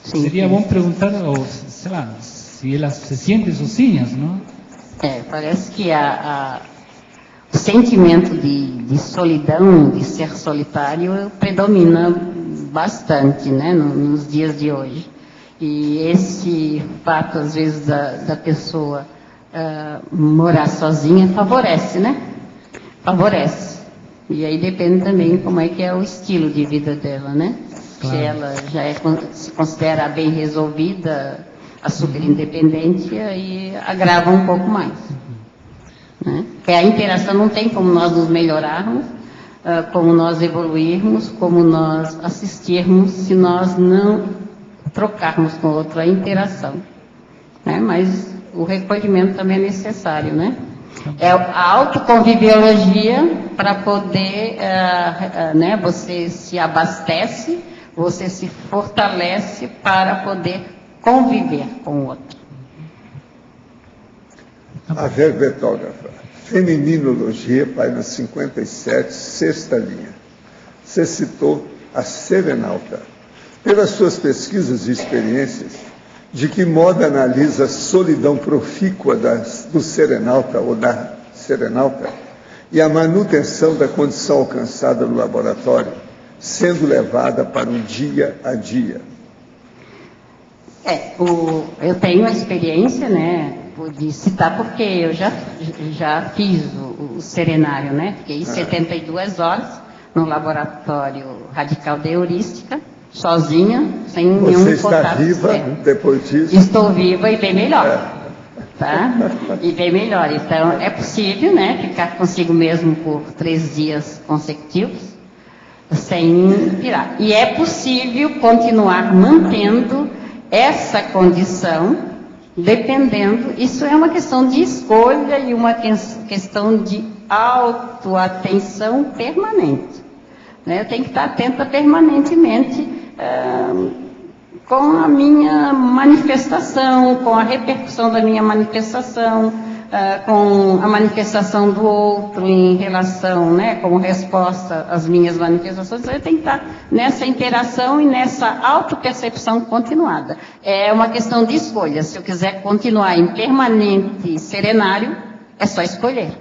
Sim. Seria bom perguntar, ou, sei lá, se elas se sentem sozinhas, não? Parece que o sentimento de solidão, de ser solitário, predomina bastante, né, nos dias de hoje. E esse fato, às vezes, da pessoa morar sozinha, favorece, né? Favorece. E aí depende também como é que é o estilo de vida dela, né? Claro. Se ela já se considera bem resolvida, a super independente, aí agrava um pouco mais. Né? Porque a interação não tem como nós nos melhorarmos, como nós evoluirmos, como nós assistirmos, se nós não trocarmos com outra interação. Né? Mas o recolhimento também é necessário, né? É a autoconvibiologia para poder, né, você se abastece, você se fortalece para poder conviver com o outro. A verbetógrafa, Feminologia, página 57, sexta linha. Você citou a serenauta. Pelas suas pesquisas e experiências, de que modo analisa a solidão profícua do serenauta ou da serenauta e a manutenção da condição alcançada no laboratório, sendo levada para o dia a dia? Eu tenho a experiência, né, de citar, porque eu já fiz o serenário, né? Fiquei 72 horas no laboratório radical de heurística, sozinha, sem nenhum contato. Você está viva depois disso? Estou viva e bem melhor. Tá? E bem melhor. Então, é possível, né, ficar consigo mesmo por 3 dias consecutivos. sem pirar. E é possível continuar mantendo essa condição, dependendo, isso é uma questão de escolha e uma questão de autoatenção permanente. Né? Eu tenho que estar atenta permanentemente com a minha manifestação, com a repercussão da minha manifestação, com a manifestação do outro em relação, né, como resposta às minhas manifestações. Eu tenho que estar nessa interação e nessa autopercepção continuada. É uma questão de escolha. Se eu quiser continuar em permanente serenário, é só escolher.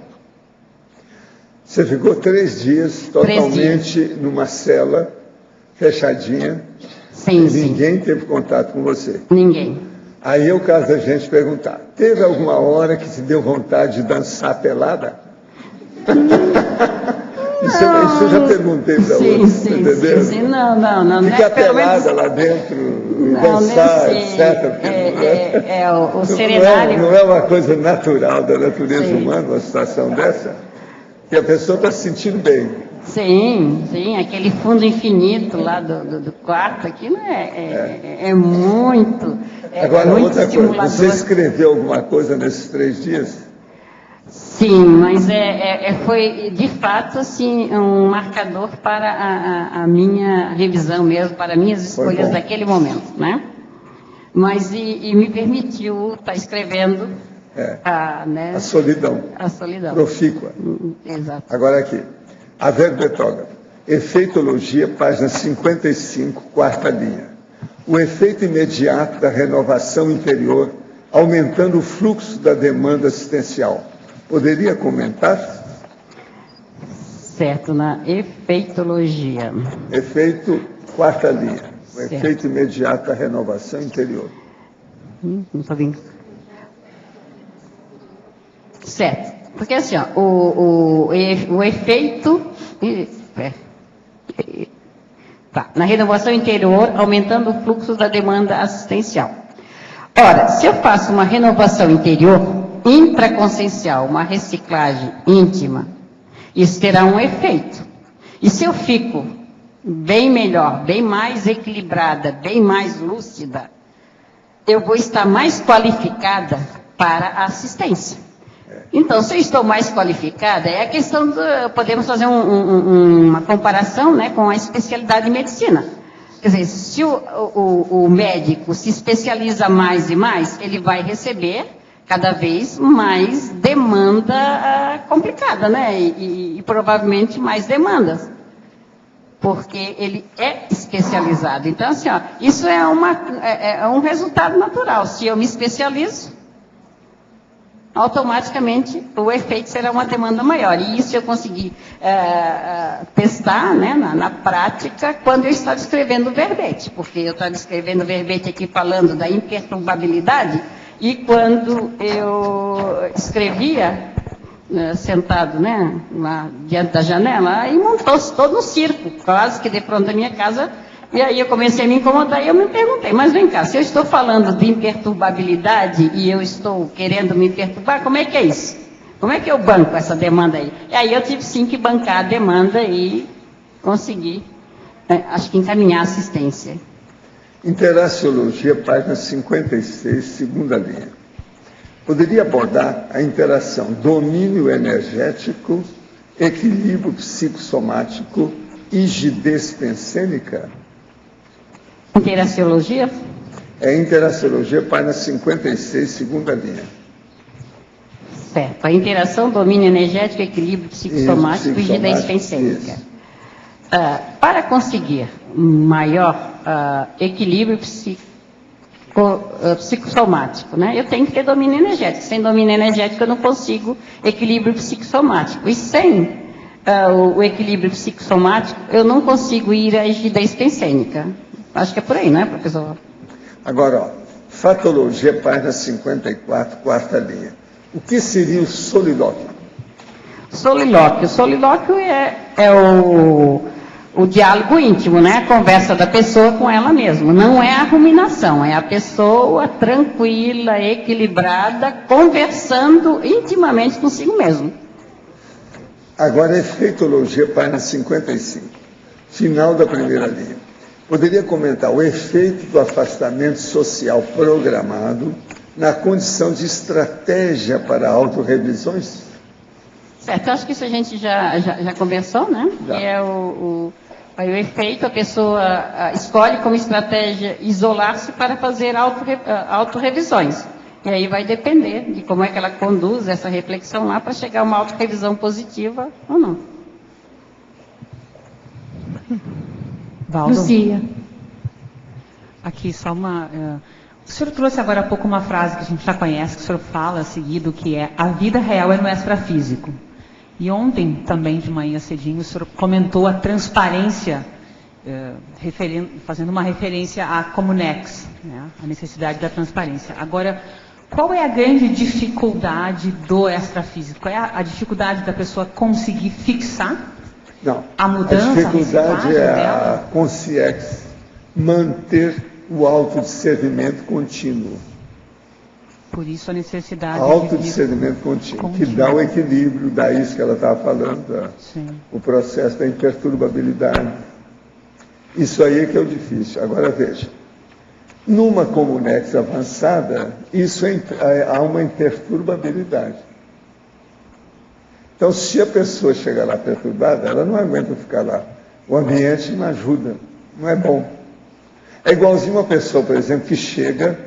Você ficou 3 dias totalmente numa cela, fechadinha, sim, e ninguém teve contato com você? Ninguém. Aí é o caso da gente perguntar, teve alguma hora que te deu vontade de dançar pelada? Isso eu já perguntei para você, entendeu? Sim, não. Ficar pelada lá dentro, dançar, etc. O serenário... Não é uma coisa natural da natureza humana, uma situação dessa? Que a pessoa está se sentindo bem. Sim, aquele fundo infinito lá do quarto aqui, né? É muito... Agora, muito outra coisa, você escreveu alguma coisa nesses 3 dias? Sim, mas foi de fato assim, um marcador para a minha revisão mesmo, para minhas escolhas daquele momento, né? Mas e me permitiu estar escrevendo a solidão. A solidão. Profícua. Exato. Agora aqui, Haver Betógrafo, Efeitologia, página 55, 4ª linha. O efeito imediato da renovação interior, aumentando o fluxo da demanda assistencial. Poderia comentar? Certo, na efeitologia. Efeito, 4ª linha. O efeito imediato da renovação interior. Não estou vendo. Certo. Porque assim, ó, o efeito... na renovação interior, aumentando o fluxo da demanda assistencial. Ora, se eu faço uma renovação interior intraconsciencial, uma reciclagem íntima, isso terá um efeito. E se eu fico bem melhor, bem mais equilibrada, bem mais lúcida, eu vou estar mais qualificada para a assistência. Então, se eu estou mais qualificada, é a questão podemos fazer uma comparação, né, com a especialidade de medicina. Quer dizer, se o médico se especializa mais e mais, ele vai receber cada vez mais demanda complicada, né, e provavelmente mais demandas, porque ele é especializado. Então, assim, ó, isso é um resultado natural. Se eu me especializo, automaticamente o efeito será uma demanda maior. E isso eu consegui testar, né, na prática, quando eu estava escrevendo o verbete, porque eu estava escrevendo o verbete aqui falando da imperturbabilidade, e quando eu escrevia, sentado, né, lá diante da janela, aí montou-se todo um circo, quase que de pronto da minha casa. E aí eu comecei a me incomodar e eu me perguntei, mas vem cá, se eu estou falando de imperturbabilidade e eu estou querendo me perturbar, como é que é isso? Como é que eu banco essa demanda aí? E aí eu tive sim que bancar a demanda e conseguir, acho que encaminhar a assistência. Interaciologia, página 56, 2ª linha. Poderia abordar a interação domínio energético, equilíbrio psicossomático e rigidez pensênica? Interaciologia? Interaciologia, página 56, 2ª linha. Certo. A interação, domínio energético, equilíbrio psicossomático e rigidez pensênica. Para conseguir maior equilíbrio psicossomático, né, eu tenho que ter domínio energético. Sem domínio energético eu não consigo equilíbrio psicossomático. E sem o equilíbrio psicossomático eu não consigo ir à rigidez pensênica. Acho que é por aí, né, professor? Agora, ó, fatologia, página 54, 4ª linha. O que seria o solilóquio? Solilóquio. Solilóquio é o diálogo íntimo, né? A conversa da pessoa com ela mesma. Não é a ruminação, é a pessoa tranquila, equilibrada, conversando intimamente consigo mesmo. Agora, efeitologia, página 55. final da primeira linha. Poderia comentar o efeito do afastamento social programado na condição de estratégia para autorrevisões? Certo, eu acho que isso a gente já conversou, né? Já. Que é o efeito, a pessoa escolhe como estratégia isolar-se para fazer autorrevisões. E aí vai depender de como é que ela conduz essa reflexão lá para chegar a uma autorrevisão positiva ou não. Valdo? Luzia. Aqui só uma... O senhor trouxe agora há pouco uma frase que a gente já conhece, que o senhor fala seguido, que é: a vida real é no extrafísico. E ontem, também de manhã cedinho, o senhor comentou a transparência, fazendo uma referência à Comunex, né, a necessidade da transparência. Agora, qual é a grande dificuldade do extrafísico? Qual é a dificuldade da pessoa conseguir fixar a mudança? A dificuldade é a consciência manter o autodiscernimento contínuo. Por isso a necessidade autodiscernimento contínuo, que dá o equilíbrio, dá isso que ela estava falando, o processo da imperturbabilidade. Isso aí é que é o difícil. Agora veja, numa Comunex avançada, isso há uma imperturbabilidade. Então, se a pessoa chegar lá perturbada, ela não aguenta ficar lá. O ambiente não ajuda, não é bom. É igualzinho uma pessoa, por exemplo, que chega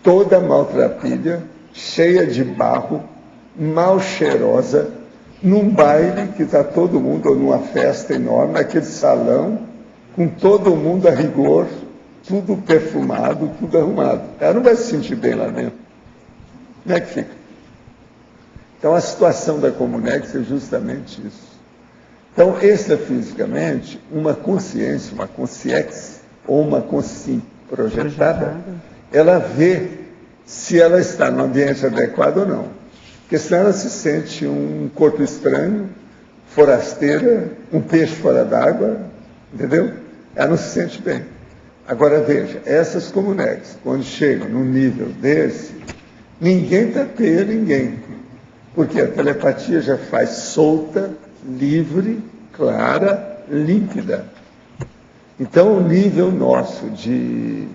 toda maltrapilha, cheia de barro, mal cheirosa, num baile que está todo mundo, ou numa festa enorme, naquele salão, com todo mundo a rigor, tudo perfumado, tudo arrumado. Ela não vai se sentir bem lá dentro. Como é que fica? Então, a situação da Comunex é justamente isso. Então, extrafisicamente, uma consciência, uma consciência, ou uma consciência projetada, ela vê se ela está no ambiente adequado ou não. Porque senão ela se sente um corpo estranho, forasteira, um peixe fora d'água, entendeu? Ela não se sente bem. Agora veja, essas Comunex, quando chegam num nível desse, ninguém tapeia ninguém. Porque a telepatia já faz solta, livre, clara, límpida. Então, o nível nosso de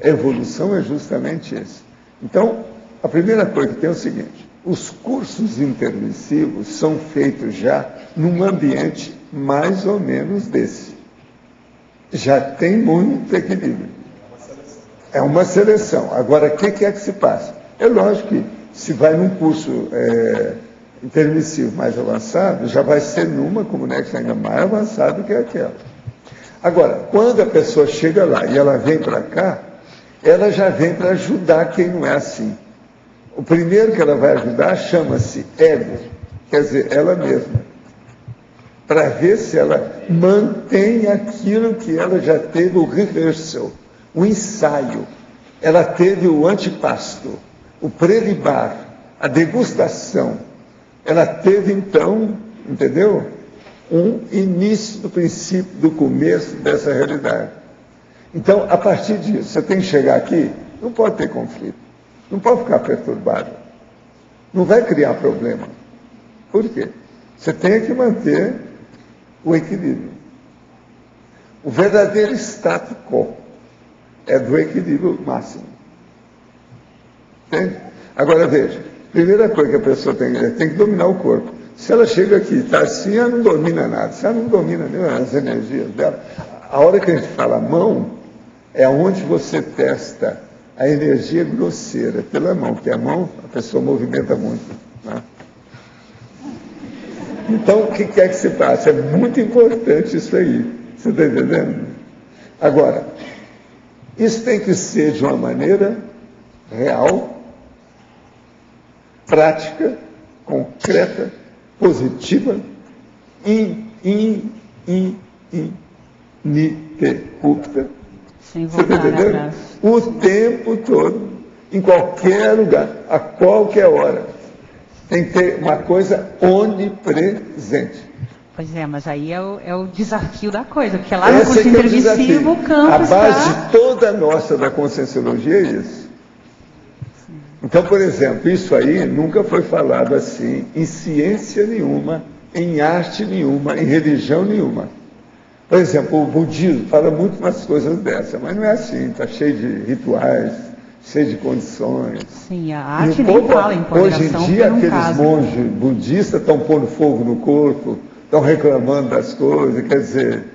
evolução é justamente esse. Então, a primeira coisa que tem é o seguinte: os cursos intermissivos são feitos já num ambiente mais ou menos desse. Já tem muito equilíbrio. É uma seleção. Agora, o que é que se passa? É lógico que se vai num curso intermissivo mais avançado, já vai ser numa Comunex ainda mais avançada que aquela. Agora, quando a pessoa chega lá e ela vem para cá, ela já vem para ajudar quem não é assim. O primeiro que ela vai ajudar chama-se ego, quer dizer, ela mesma. Para ver se ela mantém aquilo que ela já teve o rehearsal, o ensaio. Ela teve o antepasto, o prelibar, a degustação. Ela teve, então, entendeu? Um início do princípio, do começo dessa realidade. Então, a partir disso, você tem que chegar aqui, não pode ter conflito, não pode ficar perturbado, não vai criar problema. Por quê? Você tem que manter o equilíbrio. O verdadeiro status quo é do equilíbrio máximo. Entende? Agora veja, primeira coisa que a pessoa tem que dominar o corpo. Se ela chega aqui e está assim, ela não domina nada. Se ela não domina nem as energias dela, a hora que a gente fala mão, é onde você testa a energia grosseira pela mão, porque a mão a pessoa movimenta muito. Né? Então, o que é que se passa? É muito importante isso aí. Você está entendendo? Agora, isso tem que ser de uma maneira real, prática, concreta, positiva, ininterrupta. Sem voltar atrás. O tempo todo, em qualquer lugar, a qualquer hora. Tem que ter uma coisa onipresente. Pois é, mas aí é o desafio da coisa, porque lá no curso intermissivo o campo a base de toda a nossa da conscienciologia é isso. Então, por exemplo, isso aí nunca foi falado assim em ciência nenhuma, em arte nenhuma, em religião nenhuma. Por exemplo, o budismo fala muito umas coisas dessas, mas não é assim, está cheio de rituais, cheio de condições. Sim, a arte nem fala em hoje em dia, aqueles caso. monges budistas estão pondo fogo no corpo, estão reclamando das coisas, quer dizer,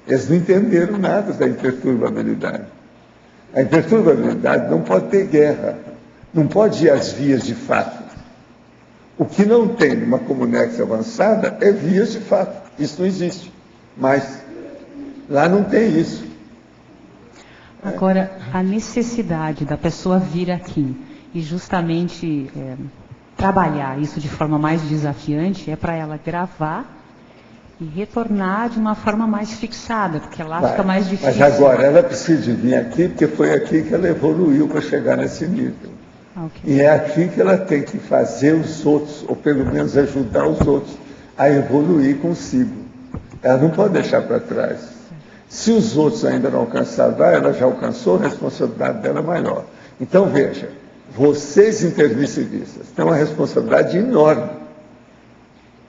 eles não entenderam nada da imperturbabilidade. A imperturbabilidade não pode ter guerra, não pode ir às vias de fato. O que não tem numa comunex avançada é vias de fato, isso não existe. Mas lá não tem isso. Agora, a necessidade da pessoa vir aqui e justamente trabalhar isso de forma mais desafiante é para ela gravar e retornar de uma forma mais fixada, porque lá fica mais difícil. Mas agora ela precisa de vir aqui, porque foi aqui que ela evoluiu para chegar nesse nível. Okay. E é aqui que ela tem que fazer os outros, ou pelo menos ajudar os outros a evoluir consigo. Ela não pode deixar para trás. Se os outros ainda não alcançaram, ela já alcançou, a responsabilidade dela é maior. Então, veja, vocês intermissivistas têm uma responsabilidade enorme.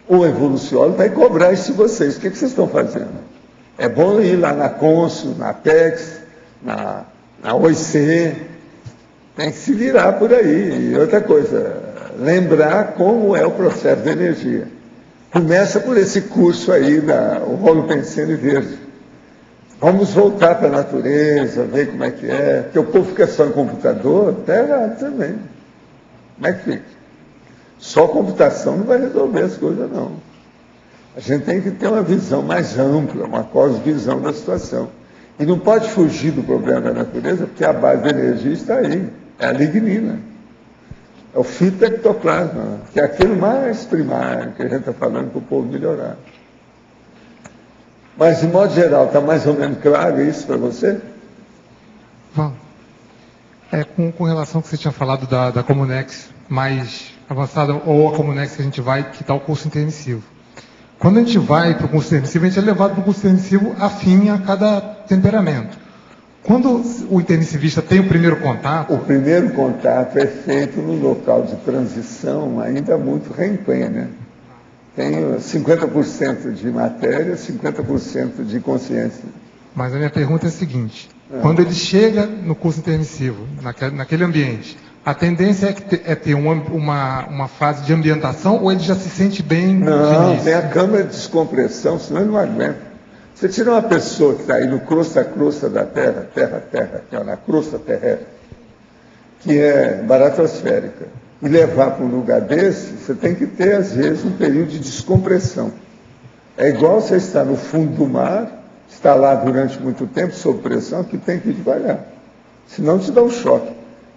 O evoluciólogo vai cobrar isso de vocês. O que vocês estão fazendo? É bom ir lá na Consul, na Apex, na OIC, tem que se virar por aí. E outra coisa, lembrar como é o processo de energia. Começa por esse curso aí, o Holopensene Verde. Vamos voltar para a natureza, ver como é que é. Porque o povo fica só em computador, até errado também. Como é que fica? Só computação não vai resolver as coisas, não. A gente tem que ter uma visão mais ampla, uma cosmovisão da situação. E não pode fugir do problema da natureza, porque a base da energia está aí. É a lignina. É o fitoectoplasma, que é aquilo mais primário que a gente está falando para o povo melhorar. Mas, de modo geral, está mais ou menos claro isso para você? Bom, com relação ao que você tinha falado da Comunex mais avançada, ou a Comunex que a gente vai, que dá o curso intermissivo. Quando a gente vai para o curso intermissivo, a gente é levado para o curso intermissivo afim a cada temperamento. Quando o intermissivista tem o primeiro contato... O primeiro contato é feito no local de transição ainda muito renquém, né? Tem 50% de matéria, 50% de consciência. Mas a minha pergunta é a seguinte, quando ele chega no curso intermissivo, naquele ambiente, a tendência é ter uma fase de ambientação ou ele já se sente bem no início? Tem a câmara de descompressão, senão ele não aguenta. Você tira uma pessoa que está aí no crosta a crosta da Terra, na crosta terrestre, que é baratosférica, e levar para um lugar desse, você tem que ter, às vezes, um período de descompressão. É igual você estar no fundo do mar, estar lá durante muito tempo, sob pressão, que tem que ir devagar. Senão te dá um choque.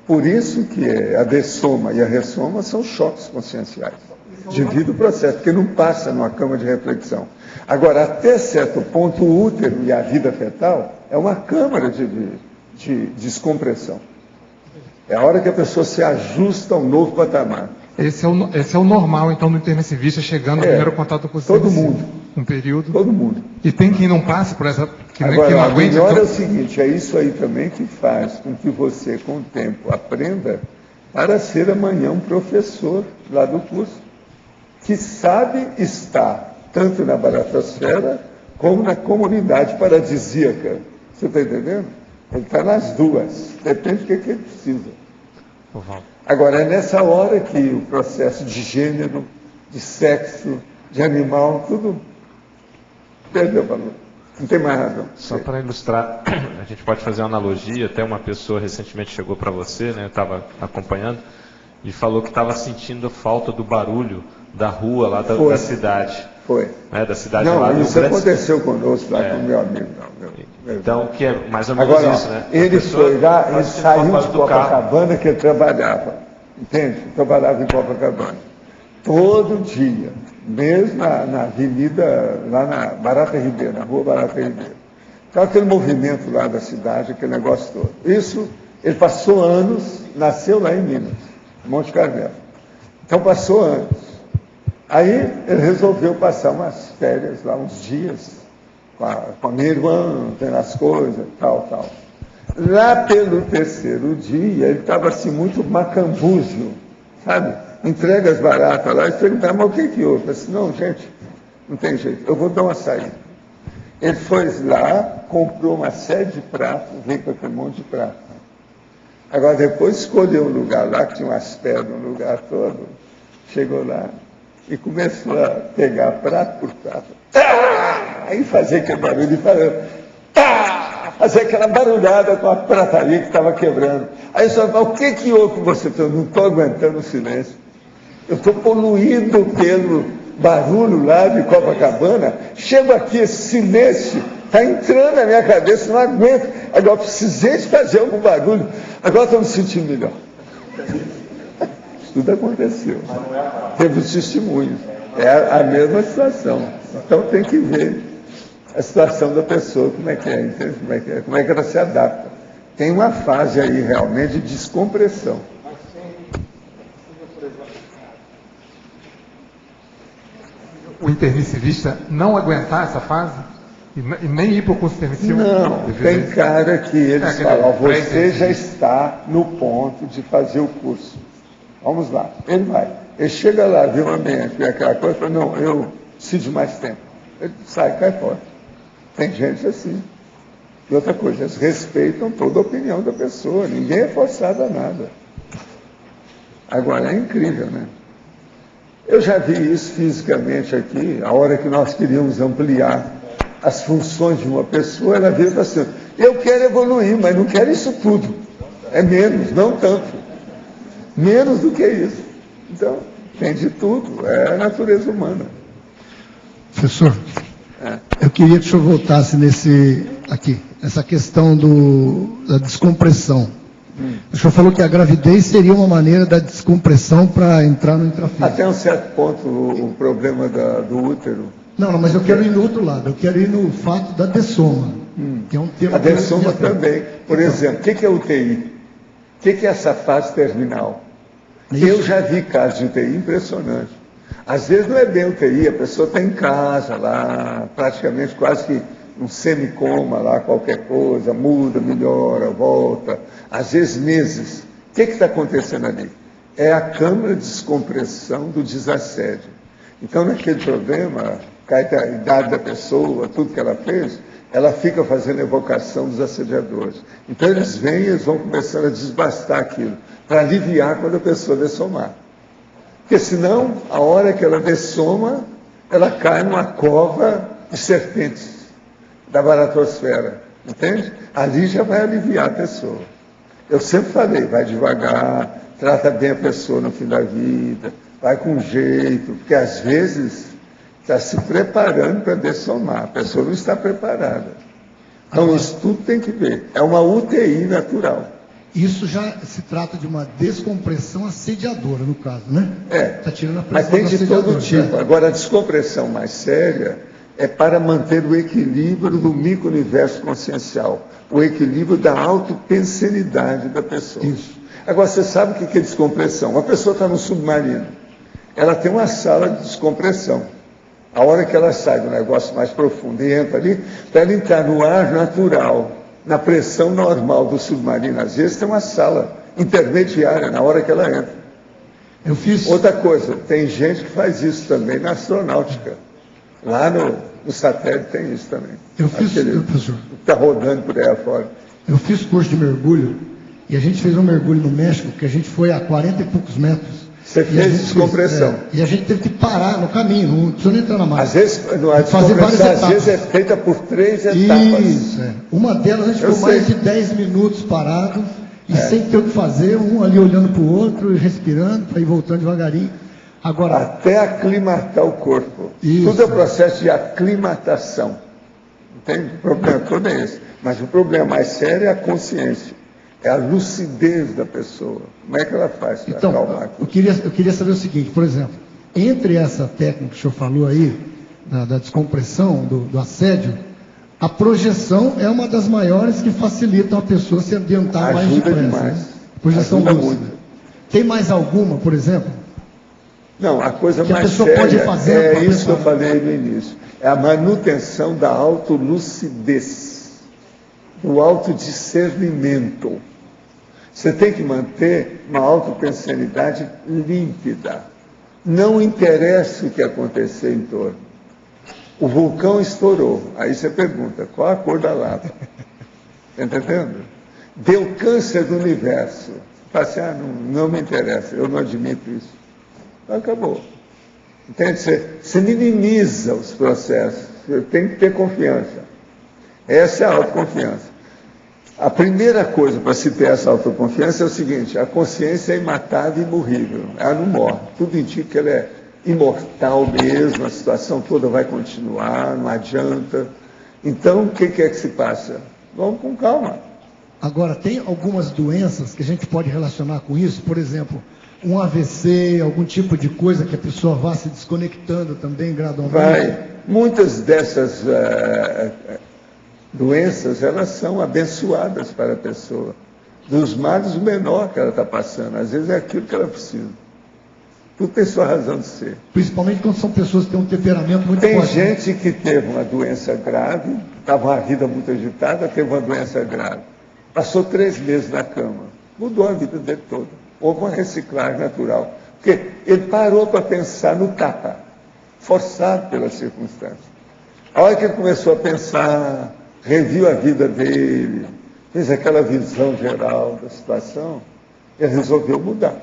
Por isso que a dessoma e a ressoma são choques conscienciais. Devido ao processo, porque não passa numa cama de reflexão. Agora, até certo ponto, o útero e a vida fetal é uma câmara de descompressão. É a hora que a pessoa se ajusta a um novo patamar. Esse é o normal, então, do intermissivista chegando no primeiro contato com o todo mundo. Um período. Todo mundo. E tem quem não passe por essa... Agora, não aguenta, melhor é o seguinte, é isso aí também que faz com que você, com o tempo, aprenda para ser amanhã um professor lá do curso, que sabe estar tanto na baratosfera como na comunidade paradisíaca. Você está entendendo? Ele está nas duas, depende do que ele precisa. Agora, é nessa hora que o processo de gênero, de sexo, de animal, tudo perdeu valor. Não tem mais razão. Só para ilustrar, a gente pode fazer uma analogia, até uma pessoa recentemente chegou para você, né, eu estava acompanhando, e falou que estava sentindo falta do barulho da rua lá da cidade. Foi. Né, da cidade não, lá do isso aconteceu conosco lá com o meu amigo. Então, que é mais ou menos agora, isso, né? Ele foi lá, ele saiu de Copacabana que ele trabalhava. Entende? Ele trabalhava em Copacabana. Todo dia, mesmo na avenida, lá na Barata Ribeiro, na rua Barata Ribeiro. Então, aquele movimento lá da cidade, aquele negócio todo. Isso, ele passou anos, nasceu lá em Minas, Monte Carmelo. Então, passou anos. Aí, ele resolveu passar umas férias lá, uns dias, com a minha irmã, vendo as coisas, tal. Lá pelo terceiro dia, ele estava assim, muito macambúzio, sabe? Entrega as baratas lá e perguntava, mas o que houve? Eu disse, não, gente, não tem jeito, eu vou dar uma saída. Ele foi lá, comprou uma série de pratos, veio com aquele monte de prato. Agora, depois escolheu um lugar lá, que tinha umas pedras no lugar todo, chegou lá e começou a pegar prato por prato. Aí fazia aquele barulho e falou, fazia aquela barulhada com a prataria que estava quebrando. Aí só falou, o que houve com você? Eu não estou aguentando o silêncio. Eu estou poluído pelo barulho lá de Copacabana. Chego aqui, esse silêncio está entrando na minha cabeça, não aguento. Agora precisei de fazer algum barulho. Agora estou me sentindo melhor. Isso tudo aconteceu. Teve os testemunhos. É a mesma situação. Então tem que ver a situação da pessoa, como é que é, entende? Como é que ela se adapta. Tem uma fase aí realmente de descompressão. O intermissivista não aguentar essa fase? E nem ir para o curso intermissivo? Não, tem cara que eles falam, você já está no ponto de fazer o curso. Vamos lá, ele vai. Ele chega lá, vê o ambiente, vê aquela coisa, fala, não, eu preciso de mais tempo. Ele sai, cai fora. Tem gente assim. E outra coisa, eles respeitam toda a opinião da pessoa, ninguém é forçado a nada. Agora, é incrível, né? Eu já vi isso fisicamente aqui, a hora que nós queríamos ampliar as funções de uma pessoa, ela veio e falou assim, eu quero evoluir, mas não quero isso tudo. É menos, não tanto. Menos do que isso. Então, tem de tudo, é a natureza humana. Professor, eu queria que o senhor voltasse essa questão da descompressão. O senhor falou que a gravidez seria uma maneira da descompressão para entrar no intrafísico. Até um certo ponto, o problema do útero. Não, mas eu quero ir no outro lado. Eu quero ir no fato da dessoma, que é um tema... A dessoma também. Por exemplo, o que é UTI? O que é essa fase terminal? Eu já vi casos de UTI impressionantes. Às vezes não é bem UTI, a pessoa está em casa lá, praticamente quase que um semicoma lá, qualquer coisa, muda, melhora, volta, às vezes meses. O que está acontecendo ali? É a câmara de descompressão do desassédio. Então, naquele problema, cai a idade da pessoa, tudo que ela fez, ela fica fazendo evocação dos assediadores. Então, eles vêm e eles vão começando a desbastar aquilo, para aliviar quando a pessoa dessomar. Porque senão, a hora que ela dessoma, ela cai numa cova de serpentes da baratosfera, entende? Ali já vai aliviar a pessoa. Eu sempre falei, vai devagar, trata bem a pessoa no fim da vida, vai com jeito, porque às vezes está se preparando para dessomar, a pessoa não está preparada. Então isso tudo tem que ver, é uma UTI natural. Isso já se trata de uma descompressão assediadora, no caso, né? Tá tirando a mas tem de todo tipo. Agora, a descompressão mais séria é para manter o equilíbrio do micro-universo consciencial, o equilíbrio da autopensenidade da pessoa. Isso. Agora, você sabe o que é descompressão? Uma pessoa está no submarino, ela tem uma sala de descompressão. A hora que ela sai do negócio mais profundo e entra ali, para ela entrar no ar natural, na pressão normal do submarino, às vezes tem uma sala intermediária na hora que ela entra. Outra coisa, tem gente que faz isso também na astronáutica. Lá no satélite tem isso também. Professor, está rodando por aí afora. Eu fiz curso de mergulho e a gente fez um mergulho no México, que a gente foi a 40 e poucos metros. Você fez descompressão. E a gente teve que parar no caminho, não precisou nem entrar na máquina. Às vezes, a descompressão às vezes é feita por 3 etapas. Isso, Uma delas a gente ficou mais de 10 minutos parado, e sem ter o que fazer, um ali olhando para o outro e respirando, para ir voltando devagarinho. Agora, até aclimatar o corpo. Isso. Tudo é processo de aclimatação. Entende? O problema todo é esse. Mas o problema mais sério é a consciência. É a lucidez da pessoa. Como é que ela faz para acalmar? Eu queria saber o seguinte, por exemplo, entre essa técnica que o senhor falou aí, da descompressão, do assédio, a projeção é uma das maiores que facilitam a pessoa se ambientar mais depressa. Demais. Né? Projeção lúcida. Tem mais alguma, por exemplo? Não, a coisa que mais a pessoa séria pode fazer é isso que eu falei no início. É a manutenção da autolucidez, do autodiscernimento. Você tem que manter uma autopensenidade límpida. Não interessa o que acontecer em torno. O vulcão estourou. Aí você pergunta, qual a cor da lava? Está entendendo? Deu câncer do universo. Fala assim, não me interessa, eu não admito isso. Acabou. Entende? Você minimiza os processos. Você tem que ter confiança. Essa é a autoconfiança. A primeira coisa para se ter essa autoconfiança é o seguinte: a consciência é imatável e imorrível. Ela não morre. Tudo indica que ela é imortal mesmo, a situação toda vai continuar, não adianta. Então, o que é que se passa? Vamos com calma. Agora, tem algumas doenças que a gente pode relacionar com isso, por exemplo, um AVC, algum tipo de coisa que a pessoa vá se desconectando também gradualmente? Vai. Muitas dessas doenças, elas são abençoadas para a pessoa. Dos males, o menor que ela está passando. Às vezes é aquilo que ela precisa. Tudo tem sua razão de ser. Principalmente quando são pessoas que têm um temperamento muito forte. Tem gente que teve uma doença grave, estava uma vida muito agitada, teve uma doença grave. Passou 3 meses na cama. Mudou a vida dele toda. Houve uma reciclagem natural. Porque ele parou para pensar no tapa, forçado pelas circunstâncias. A hora que ele começou a pensar, reviu a vida dele, fez aquela visão geral da situação, ele resolveu mudar.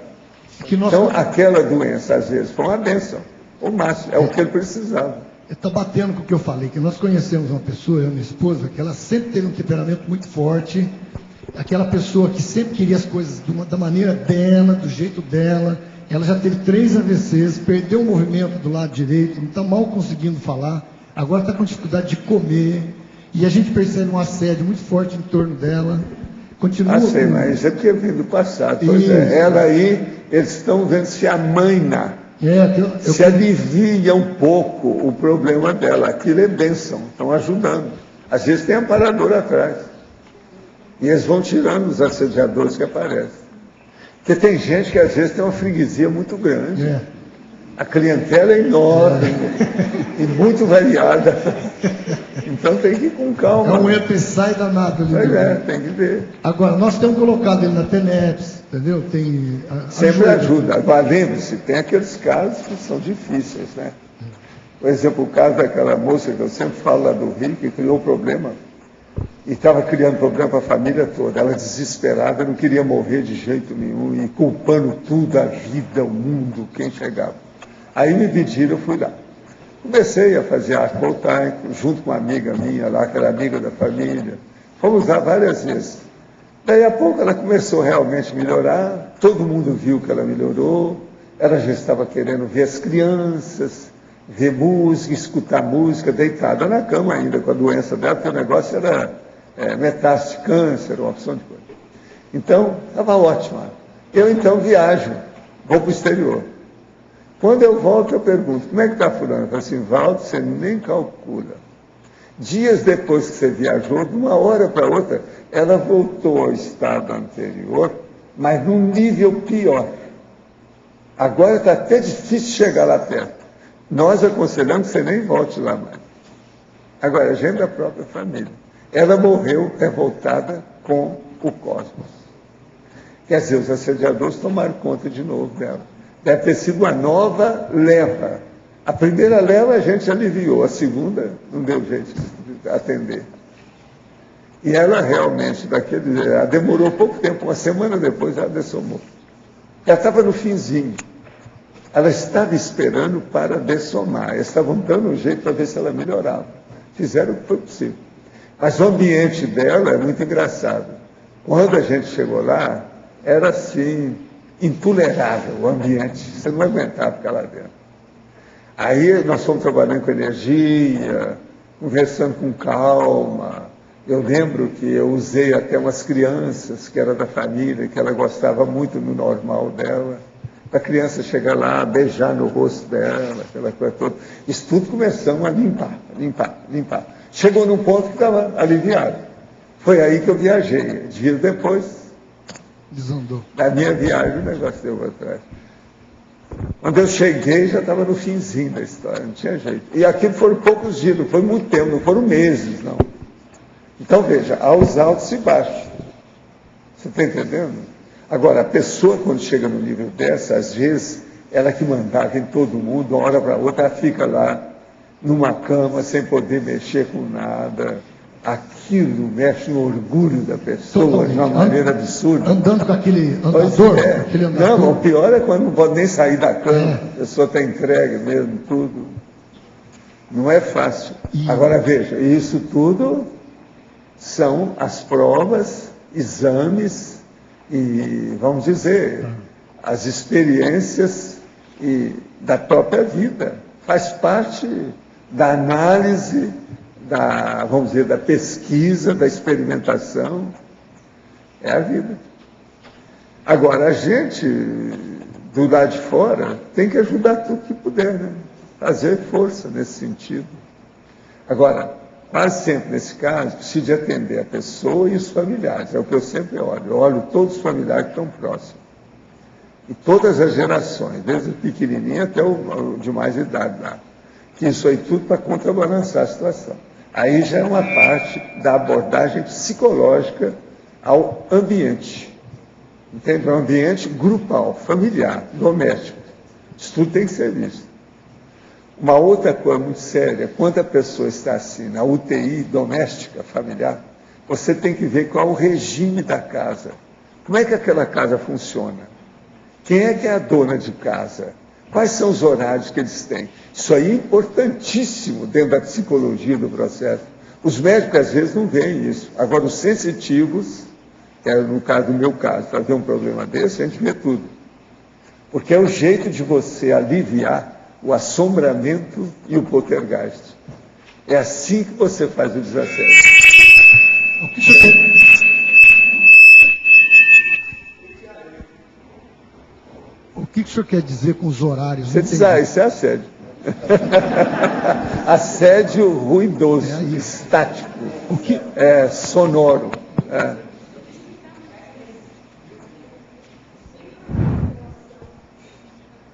Então, aquela doença, às vezes, foi uma bênção. O máximo, é o que ele precisava. Está batendo com o que eu falei, que nós conhecemos uma pessoa, eu e minha esposa, que ela sempre teve um temperamento muito forte, aquela pessoa que sempre queria as coisas da maneira dela, do jeito dela. Ela já teve 3 AVCs, perdeu o movimento do lado direito, não está mal conseguindo falar, agora está com dificuldade de comer, e a gente percebe um assédio muito forte em torno dela. Continua. Sei, mas isso é porque vem do passado. Pois é, ela aí, eles estão vendo se amaina, se alivia um pouco o problema dela. Aquilo é bênção, estão ajudando. Às vezes tem amparador atrás. E eles vão tirando os assediadores que aparecem. Porque tem gente que às vezes tem uma freguesia muito grande. A clientela é enorme e muito variada. Então tem que ir com calma. É um entra e sai danado ali. Tem que ver. Agora, nós temos colocado ele na TENEPS, entendeu? Sempre ajuda. Agora, lembre-se, tem aqueles casos que são difíceis, né? Por exemplo, o caso daquela moça que eu sempre falo lá do Rio, que criou problema, e estava criando problema para a família toda. Ela desesperada, não queria morrer de jeito nenhum, e culpando tudo, a vida, o mundo, quem chegava. Aí me pediram, eu fui lá. Comecei a fazer arte voltaica, junto com uma amiga minha lá, que era amiga da família. Fomos lá várias vezes. Daí a pouco ela começou realmente a melhorar, todo mundo viu que ela melhorou, ela já estava querendo ver as crianças, ver música, escutar música, deitada na cama ainda com a doença dela, porque o negócio era metástase de câncer, uma opção de coisa. Então, estava ótima. Eu então viajo, vou para o exterior. Quando eu volto, eu pergunto, como é que está fulano? Eu falo assim, Valdo, você nem calcula. Dias depois que você viajou, de uma hora para outra, ela voltou ao estado anterior, mas num nível pior. Agora está até difícil chegar lá perto. Nós aconselhamos que você nem volte lá mais. Agora, a gente da própria família. Ela morreu revoltada com o cosmos. Quer dizer, os assediadores tomaram conta de novo dela. Deve ter sido uma nova leva. A primeira leva a gente aliviou, a segunda não deu jeito de atender. E ela realmente, ela demorou pouco tempo, uma semana depois ela dessomou. Ela estava no finzinho. Ela estava esperando para dessomar. Eles estavam dando um jeito para ver se ela melhorava. Fizeram o que foi possível. Mas o ambiente dela é muito engraçado. Quando a gente chegou lá, era assim, intolerável o ambiente. Você não aguentava ficar lá dentro. Aí nós fomos trabalhando com energia, conversando com calma. Eu lembro que eu usei até umas crianças que eram da família, que ela gostava muito do normal dela. A criança chegar lá, beijar no rosto dela, aquela coisa toda. Isso tudo começamos a limpar. Chegou num ponto que estava aliviado. Foi aí que eu viajei. Dias depois, desandou. Da minha viagem, o negócio deu para trás. Quando eu cheguei, já estava no finzinho da história, não tinha jeito. E aquilo foram poucos dias, não foi muito tempo, não foram meses, não. Então, veja, há os altos e baixos. Você está entendendo? Agora, a pessoa, quando chega no nível dessa, às vezes, ela que mandava em todo mundo, de uma hora para outra, ela fica lá numa cama, sem poder mexer com nada. Aquilo mexe no orgulho da pessoa de uma maneira absurda. Andando com aquele andador. Aquele andador. Não, o pior é quando não pode nem sair da cama. A pessoa está entregue mesmo, tudo. Não é fácil. Agora veja, isso tudo são as provas, exames e, vamos dizer, as experiências da própria vida. Faz parte da análise, vamos dizer, da pesquisa, da experimentação. É a vida. Agora, a gente, do lado de fora, tem que ajudar tudo que puder, né? Fazer força nesse sentido. Agora, quase sempre nesse caso, precisa de atender a pessoa e os familiares. É o que eu sempre olho. Eu olho todos os familiares que estão próximos. E todas as gerações, desde o pequenininho até o de mais idade lá. Que isso aí tudo para contrabalançar a situação. Aí já é uma parte da abordagem psicológica ao ambiente. Entende? Um ambiente grupal, familiar, doméstico. Isso tudo tem que ser visto. Uma outra coisa muito séria, quando a pessoa está assim, na UTI doméstica, familiar, você tem que ver qual é o regime da casa. Como é que aquela casa funciona? Quem é que é a dona de casa? Quais são os horários que eles têm? Isso aí é importantíssimo dentro da psicologia do processo. Os médicos, às vezes, não veem isso. Agora, os sensitivos, que é no caso do meu caso, para ver um problema desse, a gente vê tudo. Porque é o jeito de você aliviar o assombramento e o poltergeist. É assim que você faz o desassédio. O que o senhor quer dizer com os horários? Você diz, isso é assédio. Assédio ruidoso, estático, sonoro.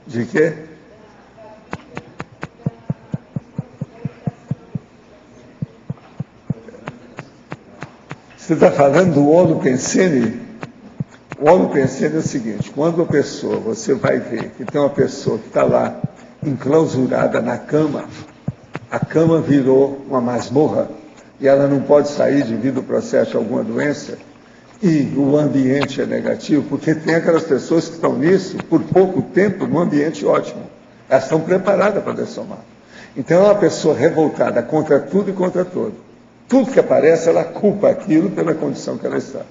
De quê? Você está falando do holopensene? O holopensene é o seguinte: quando você vai ver que tem uma pessoa que está lá enclausurada na cama, a cama virou uma masmorra e ela não pode sair devido ao processo de alguma doença, e o ambiente é negativo, porque tem aquelas pessoas que estão nisso por pouco tempo, num ambiente ótimo. Elas estão preparadas para dessomar. Então é uma pessoa revoltada contra tudo e contra todo. Tudo que aparece, ela culpa aquilo pela condição que ela está.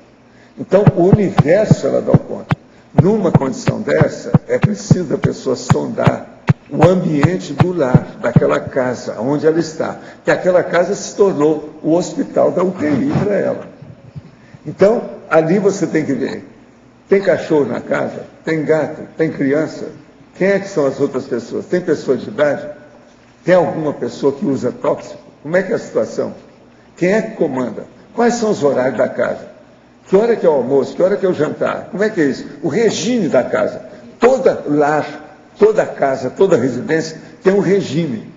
Então, o universo ela dá conta. Numa condição dessa, é preciso a pessoa sondar o ambiente do lar, daquela casa, onde ela está. Que aquela casa se tornou o hospital da UTI para ela. Então, ali você tem que ver. Tem cachorro na casa? Tem gato? Tem criança? Quem é que são as outras pessoas? Tem pessoa de idade? Tem alguma pessoa que usa tóxico? Como é que é a situação? Quem é que comanda? Quais são os horários da casa? Que hora que é o almoço? Que hora que é o jantar? Como é que é isso? O regime da casa. Toda lar, toda casa, toda residência tem um regime.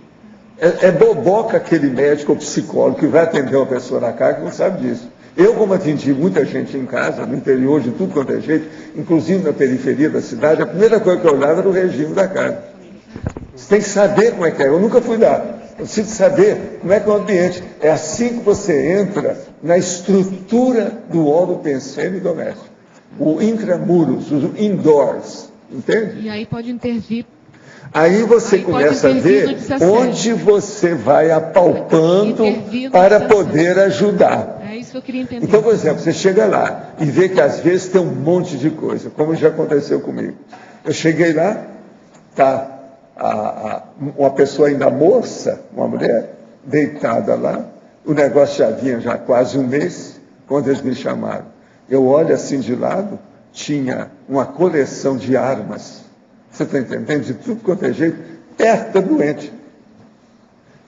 É boboca aquele médico ou psicólogo que vai atender uma pessoa na casa que não sabe disso. Eu, como atendi muita gente em casa, no interior, de tudo quanto é jeito, inclusive na periferia da cidade, a primeira coisa que eu olhava era o regime da casa. Você tem que saber como é que é. Eu nunca fui lá. Eu preciso saber como é que é o ambiente. É assim que você entra na estrutura do holopensene doméstico. O intramuros, os indoors. Entende? E aí pode intervir. Aí você começa a ver onde você vai apalpando para poder ajudar. É isso que eu queria entender. Então, por exemplo, você chega lá e vê que às vezes tem um monte de coisa, como já aconteceu comigo. Eu cheguei lá, está uma pessoa ainda moça, uma mulher, deitada lá, o negócio já vinha já quase um mês, quando eles me chamaram. Eu olho assim de lado, tinha uma coleção de armas. Você está entendendo? De tudo quanto é jeito, perto da doente.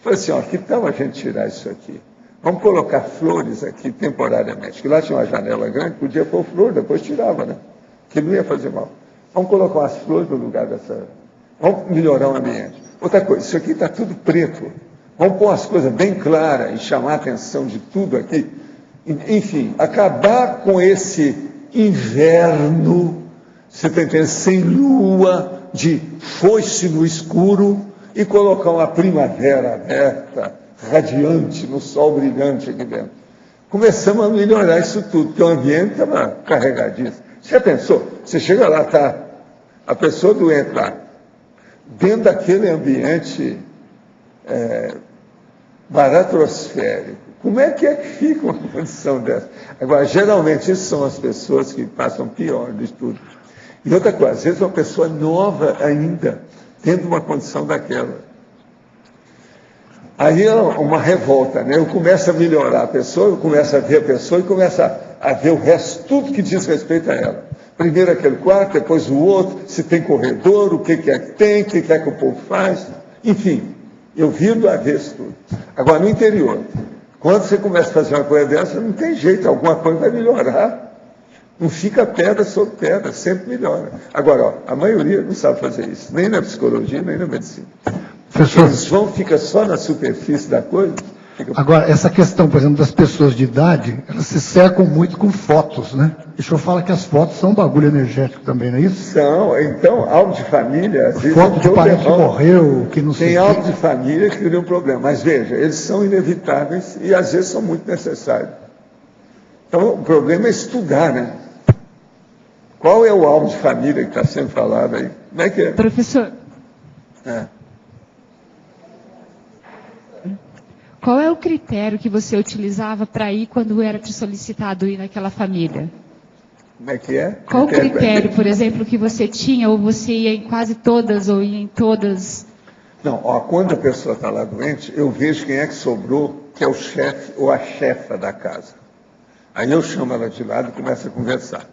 Falei assim, que tal a gente tirar isso aqui? Vamos colocar flores aqui temporariamente. Porque lá tinha uma janela grande, podia pôr flor, depois tirava, né? Que não ia fazer mal. Vamos colocar umas flores no lugar dessa... Vamos melhorar o ambiente. Outra coisa, isso aqui está tudo preto. Vamos pôr as coisas bem claras e chamar a atenção de tudo aqui. Enfim, acabar com esse inverno, você está entendendo, sem lua, de foice no escuro, e colocar uma primavera aberta, radiante, no sol brilhante aqui dentro. Começamos a melhorar isso tudo, porque o ambiente estava carregadíssimo. Você já pensou? Você chega lá, tá a pessoa doente lá, dentro daquele ambiente baratrosférico. Como é que fica uma condição dessa? Agora, geralmente, isso são as pessoas que passam pior de tudo. E outra coisa, às vezes uma pessoa nova ainda, tendo uma condição daquela. Aí é uma revolta, né? Eu começo a melhorar a pessoa, eu começo a ver a pessoa e começo a ver o resto, tudo que diz respeito a ela. Primeiro aquele quarto, depois o outro, se tem corredor, o que é que tem, o que é que o povo faz. Enfim, eu viro do avesso tudo. Agora, no interior, quando você começa a fazer uma coisa dessa, não tem jeito, alguma coisa vai melhorar. Não fica pedra sobre pedra, sempre melhora. Agora, ó, a maioria não sabe fazer isso, nem na psicologia, nem na medicina. Professor, eles fica só na superfície da coisa. Agora, essa questão, por exemplo, das pessoas de idade, elas se cercam muito com fotos, né? E o senhor fala que as fotos são um bagulho energético também, não é isso? São, então, álbum de família, às vezes... Foto de parente que morreu, que não sei. Tem álbum de família que cria um problema, mas veja, eles são inevitáveis e às vezes são muito necessários. Então, o problema é estudar, né? Qual é o álbum de família que está sendo falado aí? Como é que é? Professor, qual é o critério que você utilizava para ir quando era te solicitado ir naquela família? Como é que é? Qual o critério, por exemplo, que você tinha, ou você ia em quase todas, ou ia em todas? Não, ó, quando a pessoa está lá doente, eu vejo quem é que sobrou, que é o chefe ou a chefa da casa. Aí eu chamo ela de lado e começo a conversar.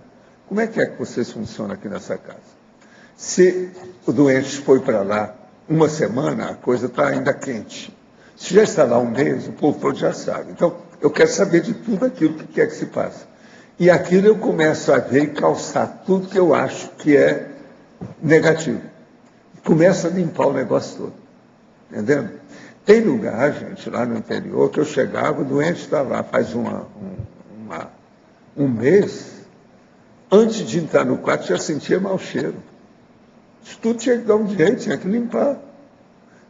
Como é que vocês funcionam aqui nessa casa? Se o doente foi para lá uma semana, a coisa está ainda quente. Se já está lá um mês, o povo todo já sabe. Então, eu quero saber de tudo aquilo que quer que se passe. E aquilo eu começo a ver e calçar tudo que eu acho que é negativo. Começo a limpar o negócio todo. Entendendo? Tem lugar, gente, lá no interior, que eu chegava, o doente estava lá faz um mês, antes de entrar no quarto, já sentia mau cheiro. Isso tudo tinha que dar um jeito, tinha que limpar.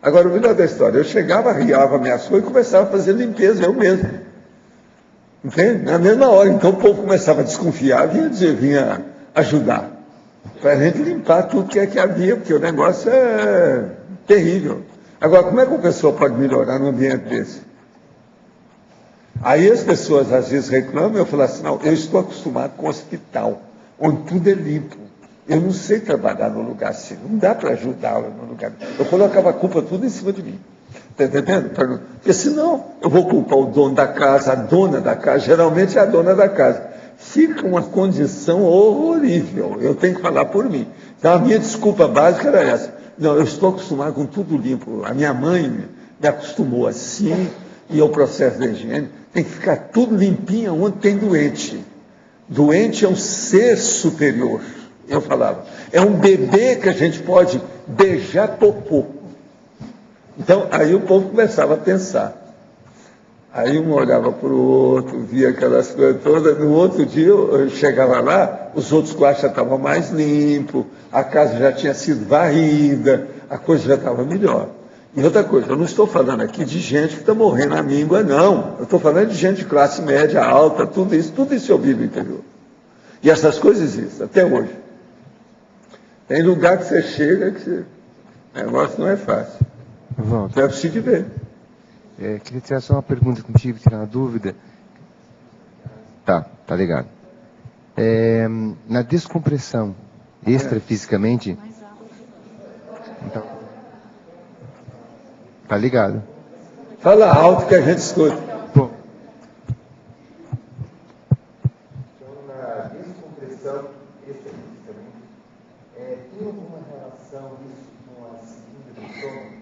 Agora, o melhor da história, eu chegava, arriava minhas coisas e começava a fazer limpeza eu mesmo. Entende? Na mesma hora, então o povo começava a desconfiar, vinha ajudar. Para a gente limpar tudo que havia, porque o negócio é terrível. Agora, como é que uma pessoa pode melhorar num ambiente desse? Aí as pessoas às vezes reclamam, eu falo assim, não, eu estou acostumado com hospital, onde tudo é limpo. Eu não sei trabalhar num lugar assim, não dá para ajudá-la num lugar. Eu colocava a culpa tudo em cima de mim. Está entendendo? Porque senão eu vou culpar o dono da casa, a dona da casa, geralmente é a dona da casa. Fica uma condição horrível, eu tenho que falar por mim. Então a minha desculpa básica era essa. Não, eu estou acostumado com tudo limpo. A minha mãe me acostumou assim, e é o processo da higiene. Tem que ficar tudo limpinho onde tem doente. Doente é um ser superior. Eu falava, é um bebê que a gente pode beijar popô. Então, aí o povo começava a pensar. Aí um olhava para o outro, via aquelas coisas todas. No outro dia, eu chegava lá, os outros quartos já estavam mais limpos, a casa já tinha sido varrida, a coisa já estava melhor. E outra coisa, eu não estou falando aqui de gente que está morrendo à míngua, não. Eu estou falando de gente de classe média, alta, tudo isso eu vi no interior. E essas coisas existem, até hoje. Tem lugar que você chega que o negócio não é fácil. Walter, é preciso ver. Queria tirar só uma pergunta contigo, tirar uma dúvida. Tá ligado. Na descompressão extrafisicamente... Então, tá ligado. Fala alto que a gente escuta. Bom. Então, na descompressão extrafisicamente, tem alguma relação isso com a segunda do estômago?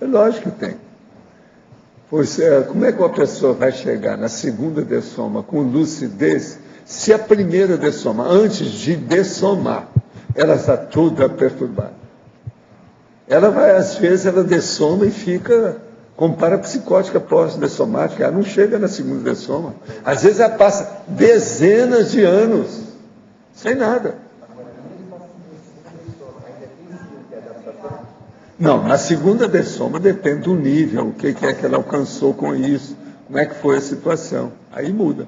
É lógico que tem. Pois como é que uma pessoa vai chegar na segunda dessoma com lucidez, se a primeira dessoma, antes de dessomar, ela está toda perturbada? Ela vai, às vezes, ela dessoma e fica como parapsicótica pós-dessomática, ela não chega na segunda dessoma. Às vezes ela passa dezenas de anos sem nada. Não, na segunda dessoma depende do nível, o que é que ela alcançou com isso, como é que foi a situação. Aí muda.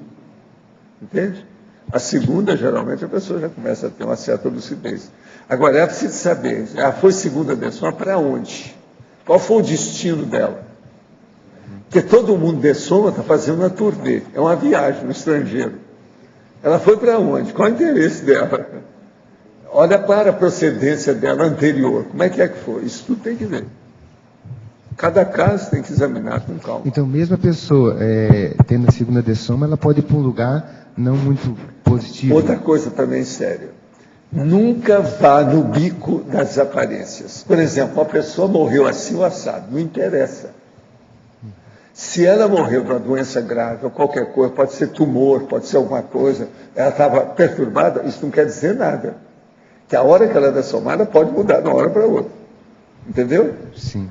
Entende? A segunda, geralmente, a pessoa já começa a ter uma certa lucidez. Agora, é preciso saber, foi segunda dessoma para onde? Qual foi o destino dela? Porque todo mundo dessoma está fazendo uma turnê, é uma viagem no estrangeiro. Ela foi para onde? Qual é o interesse dela? Olha para a procedência dela anterior, como é que foi? Isso tudo tem que ver. Cada caso tem que examinar com calma. Então, mesmo a pessoa tendo a segunda dessoma, ela pode ir para um lugar não muito positivo. Outra coisa também séria. Nunca vá no bico das aparências. Por exemplo, uma pessoa morreu assim ou assado, não interessa. Se ela morreu de uma doença grave ou qualquer coisa, pode ser tumor, pode ser alguma coisa, ela estava perturbada, isso não quer dizer nada. Que a hora que ela é dessomada pode mudar de uma hora para outra. Entendeu? Sim.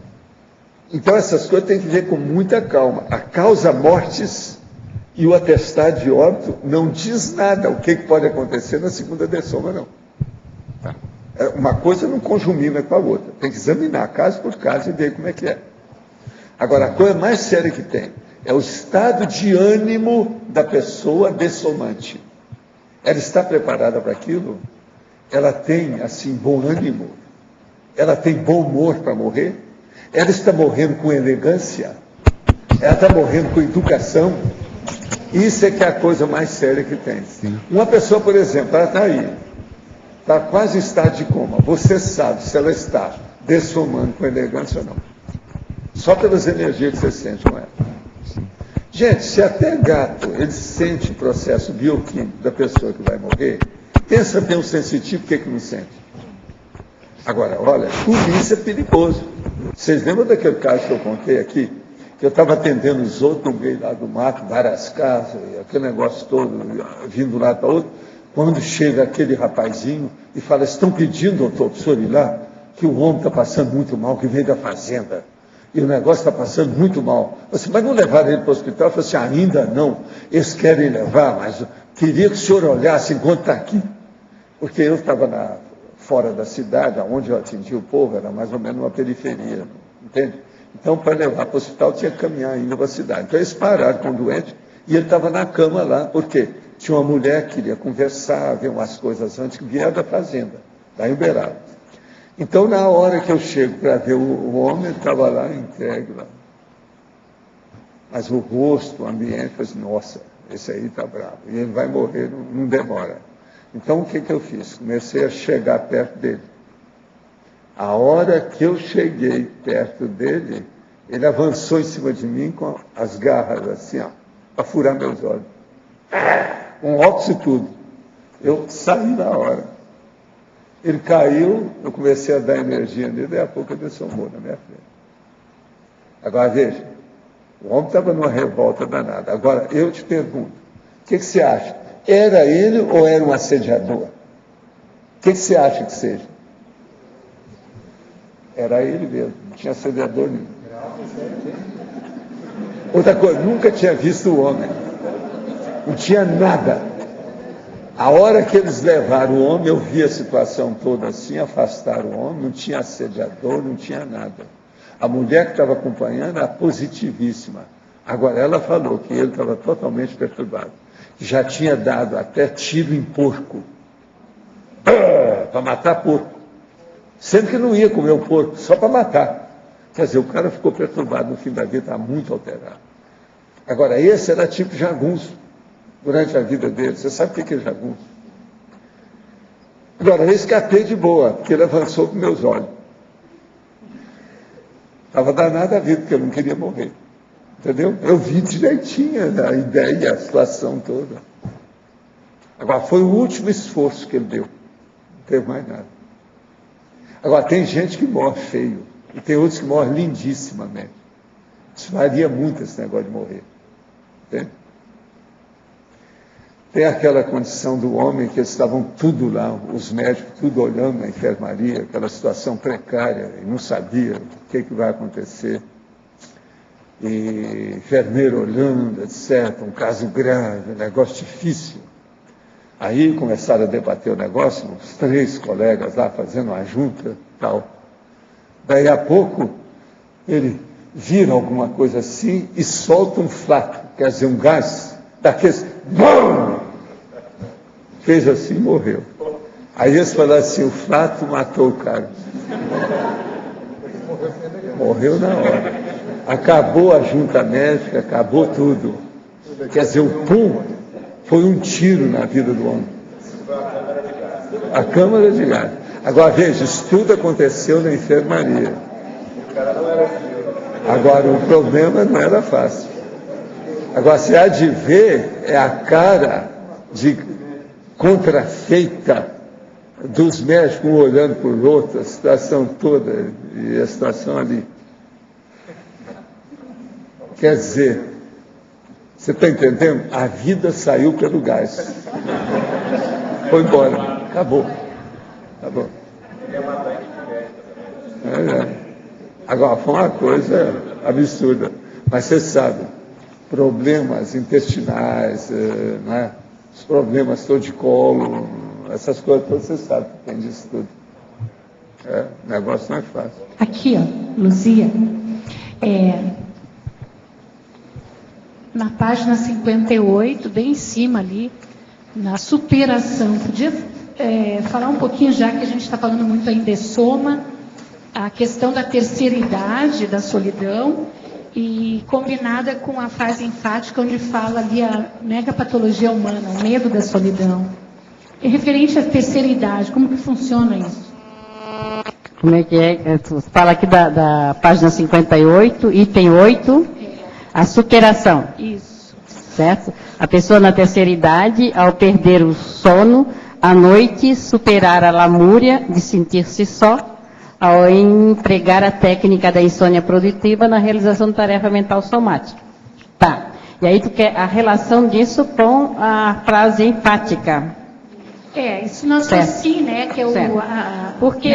Então essas coisas tem que ver com muita calma. A causa mortis e o atestado de óbito não diz nada o que pode acontecer na segunda dessoma, não. Tá. Uma coisa não conjumina com a outra. Tem que examinar caso por caso e ver como é que é. Agora, a coisa mais séria que tem é o estado de ânimo da pessoa dessomante. Ela está preparada para aquilo? Ela tem, assim, bom ânimo? Ela tem bom humor para morrer? Ela está morrendo com elegância? Ela está morrendo com educação? Isso é que é a coisa mais séria que tem. Sim. Uma pessoa, por exemplo, ela está aí, está quase em estado de coma. Você sabe se ela está dessomando com elegância ou não. Só pelas energias que você sente com ela. Gente, se até gato, ele sente o processo bioquímico da pessoa que vai morrer, pensa bem o sensitivo, por que não sente? Agora, olha, tudo isso é perigoso. Vocês lembram daquele caso que eu contei aqui? Que eu estava atendendo os outros no meio lá do mato, várias casas, aquele negócio todo, vindo lá para outro. Quando chega aquele rapazinho e fala, estão pedindo, doutor, para o senhor ir lá, que o homem está passando muito mal, que vem da fazenda. E o negócio está passando muito mal. Você, mas não levaram ele para o hospital? Eu falei assim, ainda não. Eles querem levar, mas queria que o senhor olhasse enquanto está aqui. Porque eu estava fora da cidade, onde eu atendi o povo, era mais ou menos uma periferia, entende? Então, para levar para o hospital, tinha que caminhar ainda para a cidade. Então, eles pararam com o doente e ele estava na cama lá. Por quê? Tinha uma mulher que queria conversar, ver umas coisas antes, que vieram da fazenda, lá em Uberaba. Então, na hora que eu chego para ver o homem, ele estava lá, entregue lá. Mas o rosto, o ambiente, eu disse, nossa, esse aí está bravo. E ele vai morrer, não demora. Então, o que eu fiz? Comecei a chegar perto dele. A hora que eu cheguei perto dele, ele avançou em cima de mim com as garras assim, ó, para furar meus olhos. Com óculos e tudo. Eu saí na hora. Ele caiu, eu comecei a dar energia nele, daí a pouco ele dessomou na minha frente. Agora, veja, o homem estava numa revolta danada. Agora, eu te pergunto, o que você acha? Era ele ou era um assediador? O que você acha que seja? Era ele mesmo, não tinha assediador nenhum. Outra coisa, nunca tinha visto o homem. Não tinha nada. A hora que eles levaram o homem, eu vi a situação toda assim, afastaram o homem, não tinha assediador, não tinha nada. A mulher que estava acompanhando era positivíssima. Agora, ela falou que ele estava totalmente perturbado. Já tinha dado até tiro em porco. Para matar porco. Sendo que não ia comer o porco, só para matar. Quer dizer, o cara ficou perturbado no fim da vida, está muito alterado. Agora, esse era tipo jagunço. Durante a vida dele. Você sabe o que é jagunço? Agora, eu escapei de boa, porque ele avançou com meus olhos. Estava danado a vida, porque eu não queria morrer. Entendeu? Eu vi direitinho a ideia, a situação toda. Agora, foi o último esforço que ele deu. Não teve mais nada. Agora, tem gente que morre feio. E tem outros que morrem lindissimamente. Isso varia muito esse negócio de morrer. Entende? Tem aquela condição do homem que eles estavam tudo lá, os médicos tudo olhando na enfermaria, aquela situação precária, e não sabia o que vai acontecer. E enfermeiro olhando, etc., um caso grave, um negócio difícil. Aí começaram a debater o negócio, uns 3 colegas lá fazendo uma junta, tal. Daí a pouco, ele vira alguma coisa assim e solta um flato, quer dizer, um gás, daqueles... BUM! Fez assim e morreu. Aí eles falaram assim, o flato matou o cara. Morreu na hora. Acabou a junta médica, acabou tudo. Quer dizer, o pum foi um tiro na vida do homem. A câmara de gás. Agora, veja, isso tudo aconteceu na enfermaria. Agora, o problema não era fácil. Agora, se há de ver, é a cara de contrafeita dos médicos, um olhando por outro, a situação toda e a situação ali. Quer dizer, você está entendendo? A vida saiu pelo gás. Foi embora. Acabou. Acabou. Agora, foi uma coisa absurda. Mas você sabe, problemas intestinais, né? Os problemas de colo, essas coisas, você sabe que tem disso tudo. O negócio não é fácil. Aqui, ó, Luzia, na página 58, bem em cima ali, na superação, podia falar um pouquinho, já que a gente está falando muito ainda de soma, a questão da terceira idade, da solidão, e combinada com a fase enfática, onde fala ali a megapatologia humana, o medo da solidão. E referente à terceira idade, como que funciona isso? Como é que é? Tu fala aqui da página 58, item 8, a superação. Isso. Certo? A pessoa na terceira idade, ao perder o sono, à noite, superar a lamúria de sentir-se só, ao empregar a técnica da insônia produtiva na realização de tarefa mental somática. Tá. E aí tu quer a relação disso com a frase enfática. Isso nós sim, né? Que é o... Porque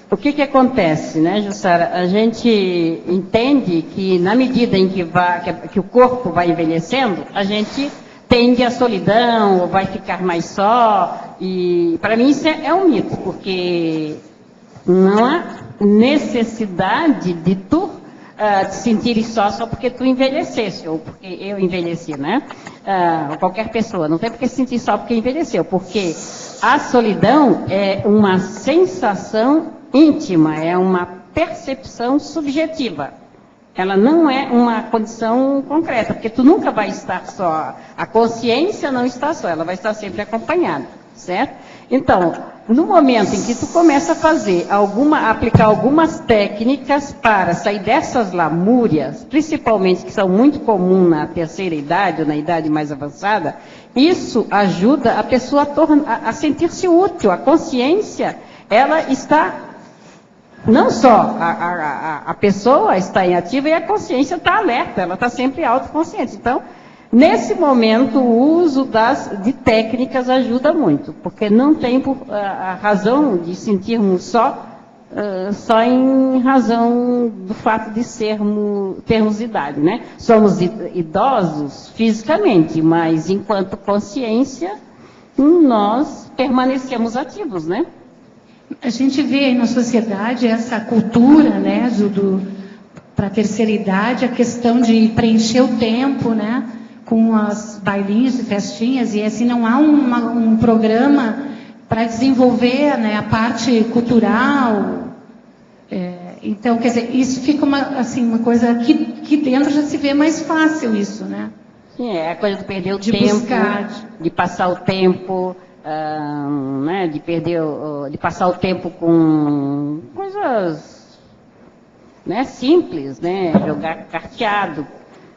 o que acontece, né, Jussara? A gente entende que na medida em que o corpo vai envelhecendo, a gente tende à solidão, ou vai ficar mais só, e para mim isso é um mito, porque não há necessidade de tu te sentir só porque tu envelhecesse, ou porque eu envelheci, né? Ou qualquer pessoa, não tem porque se sentir só porque envelheceu, porque a solidão é uma sensação íntima, é uma percepção subjetiva. Ela não é uma condição concreta, porque tu nunca vai estar só. A consciência não está só, ela vai estar sempre acompanhada, certo? Então, no momento em que tu começa a aplicar algumas técnicas para sair dessas lamúrias, principalmente que são muito comuns na terceira idade ou na idade mais avançada, isso ajuda a pessoa a sentir-se útil. A consciência, ela está... Não só a pessoa está em ativa e a consciência está alerta, ela está sempre autoconsciente. Então, nesse momento, o uso de técnicas ajuda muito, porque não tem a razão de sentirmos só em razão do fato de termos idade, né? Somos idosos fisicamente, mas enquanto consciência, nós permanecemos ativos, né? A gente vê aí na sociedade essa cultura, né, para a terceira idade, a questão de preencher o tempo, né, com as bailinhos e festinhas, e assim não há um programa para desenvolver, né, a parte cultural. Então, quer dizer, isso fica uma coisa que dentro já se vê mais fácil isso, né? Sim, é a coisa de perder o tempo, de passar o tempo... né, de passar o tempo com coisas, né, simples, né, jogar carteado.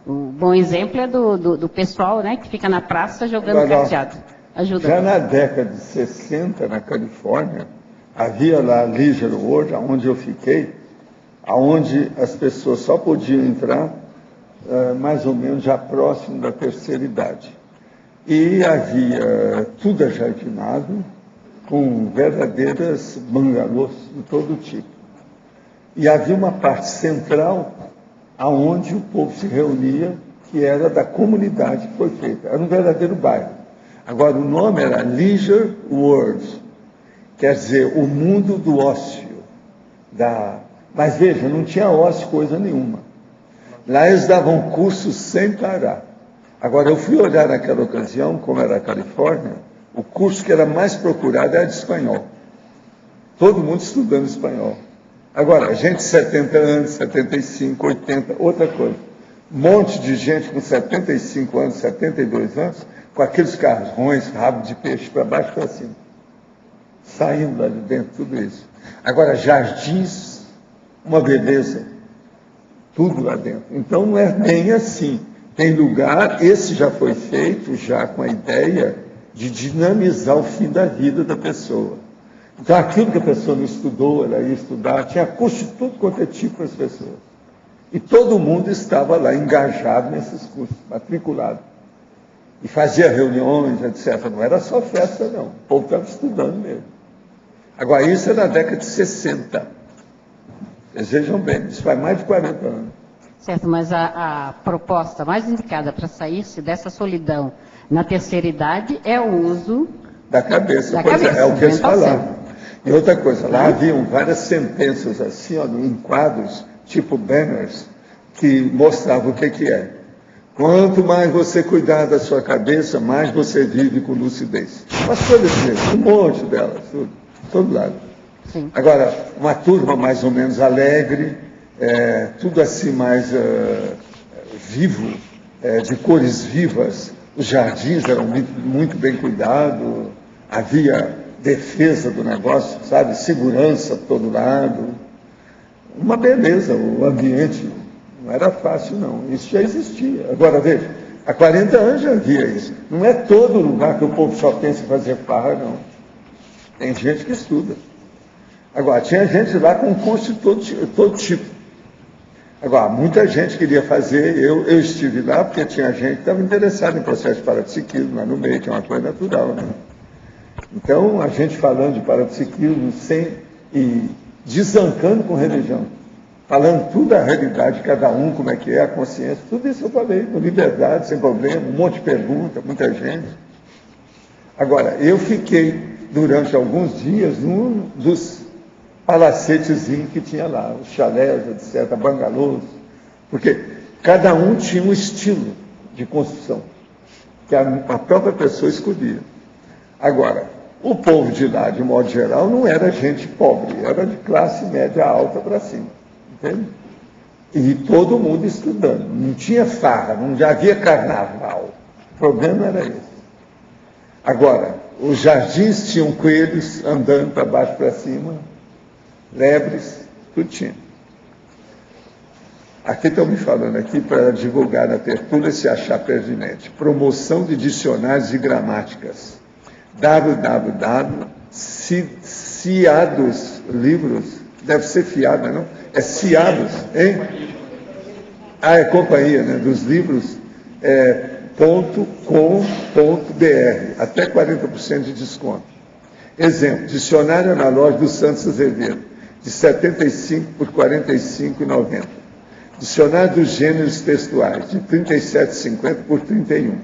O bom exemplo é do pessoal, né, que fica na praça jogando carteado. Ajuda. Já na década de 60, na Califórnia, havia lá a Leisure World, onde eu fiquei, onde as pessoas só podiam entrar mais ou menos já próximo da terceira idade. E havia tudo ajardinado, com verdadeiras bangalôs de todo tipo. E havia uma parte central, aonde o povo se reunia, que era da comunidade que foi feita. Era um verdadeiro bairro. Agora, o nome era Leisure World, quer dizer, o mundo do ócio. Mas veja, não tinha ócio coisa nenhuma. Lá eles davam cursos sem parar. Agora, eu fui olhar naquela ocasião, como era a Califórnia, o curso que era mais procurado era de espanhol. Todo mundo estudando espanhol. Agora, gente de 70 anos, 75, 80, outra coisa. Um monte de gente com 75 anos, 72 anos, com aqueles carrões, rabo de peixe para baixo e para cima. Saindo lá de dentro, tudo isso. Agora, jardins, uma beleza. Tudo lá dentro. Então, não é bem assim. Tem lugar, esse já foi feito, já com a ideia de dinamizar o fim da vida da pessoa. Então, aquilo que a pessoa não estudou, ela ia estudar, tinha curso de tudo quanto é tipo para as pessoas. E todo mundo estava lá engajado nesses cursos, matriculado. E fazia reuniões, etc. Não era só festa, não. O povo estava estudando mesmo. Agora, isso é na década de 60. Vocês vejam bem, isso faz mais de 40 anos. Certo, mas a proposta mais indicada para sair-se dessa solidão na terceira idade é o uso da cabeça. É o que eles falavam. E outra coisa, lá haviam várias sentenças assim, ó, em quadros, tipo banners, que mostravam o que é. Quanto mais você cuidar da sua cabeça, mais você vive com lucidez. Mas coisas mesmo, um monte delas, tudo, todo lado. Sim. Agora, uma turma mais ou menos alegre, tudo assim mais vivo, de cores vivas. Os jardins eram muito bem cuidados, havia defesa do negócio, sabe? Segurança por todo lado. Uma beleza, o ambiente não era fácil, não. Isso já existia. Agora, veja, há 40 anos já havia isso. Não é todo lugar que o povo só pensa em fazer farra, não. Tem gente que estuda. Agora, tinha gente lá com curso de todo tipo. Agora, muita gente queria fazer, eu estive lá porque tinha gente que estava interessada em processo de parapsiquismo lá no meio, que é uma coisa natural, né? Então, a gente falando de parapsiquismo e desancando com religião, falando tudo da realidade de cada um, como é que é, a consciência, tudo isso eu falei, com liberdade, sem problema, um monte de perguntas, muita gente. Agora, eu fiquei durante alguns dias num dos palacetezinhos que tinha lá, os chalés, etc., bangalôs, porque cada um tinha um estilo de construção, que a própria pessoa escolhia. Agora, o povo de lá, de modo geral, não era gente pobre, era de classe média alta para cima, entende? E todo mundo estudando, não tinha farra, não havia carnaval, o problema era esse. Agora, os jardins tinham coelhos andando para baixo para cima, lebres, tudo tinha. Aqui estão me falando aqui para divulgar na tertúlia, se achar pertinente. Promoção de dicionários e gramáticas. www.ciados livros, deve ser fiado, não? É Ciados, hein? É companhia, né? Dos livros, .com.br, até 40% de desconto. Exemplo, dicionário analógico do Santos Azevedo, de R$ 75 por R$ 45,90. Dicionário dos gêneros textuais, de R$ 37,50 por R$ 31.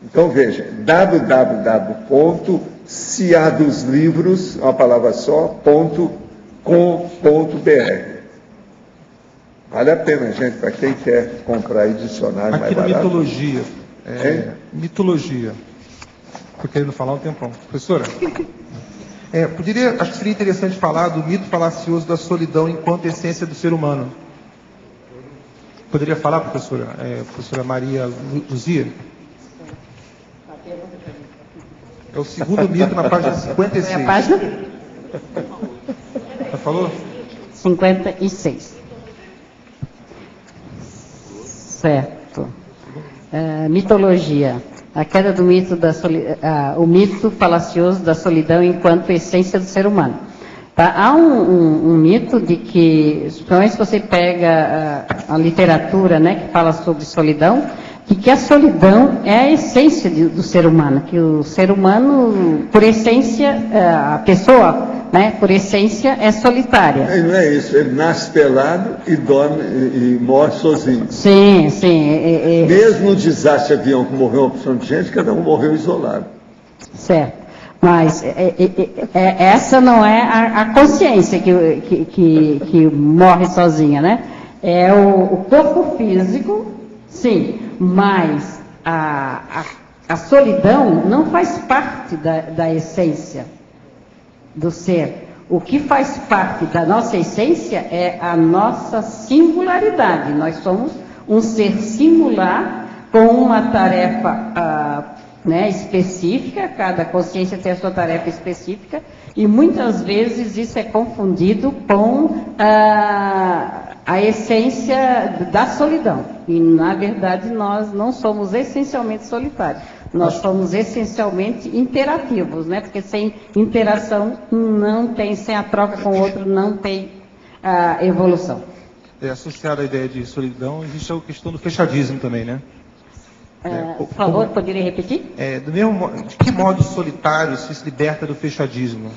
Então veja, www.ciadoslivros, uma palavra só, .com.br. Vale a pena, gente, para quem quer comprar aí dicionário mais barato. Aqui na mitologia, mitologia, estou querendo falar um tempão. Professora, acho que seria interessante falar do mito falacioso da solidão enquanto essência do ser humano. Poderia falar, professora? Professora Maria Luzia? É o segundo mito na página 56. É a página? Já falou? 56. Certo. Mitologia. A queda do mito o mito falacioso da solidão enquanto essência do ser humano. Tá? Há um mito de que, principalmente se você pega a literatura, né, que fala sobre solidão, que a solidão é a essência do ser humano, que o ser humano, por essência, a pessoa, né, por essência, é solitária. Não é isso, ele nasce pelado e dorme e morre sozinho. Sim, sim. Mesmo no desastre de avião que morreu uma opção de gente, cada um morreu isolado. Certo. Mas essa não é a consciência que morre sozinha, né? É o corpo físico, sim, mas a solidão não faz parte da essência do ser. O que faz parte da nossa essência é a nossa singularidade. Nós somos um ser singular com uma tarefa específica, cada consciência tem a sua tarefa específica, e muitas vezes isso é confundido com a essência da solidão. E, na verdade, nós não somos essencialmente solitários. Nós somos essencialmente interativos, né? Porque sem interação não tem, sem a troca com o outro não tem evolução. Associada à ideia de solidão, existe a questão do fechadismo também, né? Por favor, poderia repetir? De que modo solitário se liberta do fechadismo?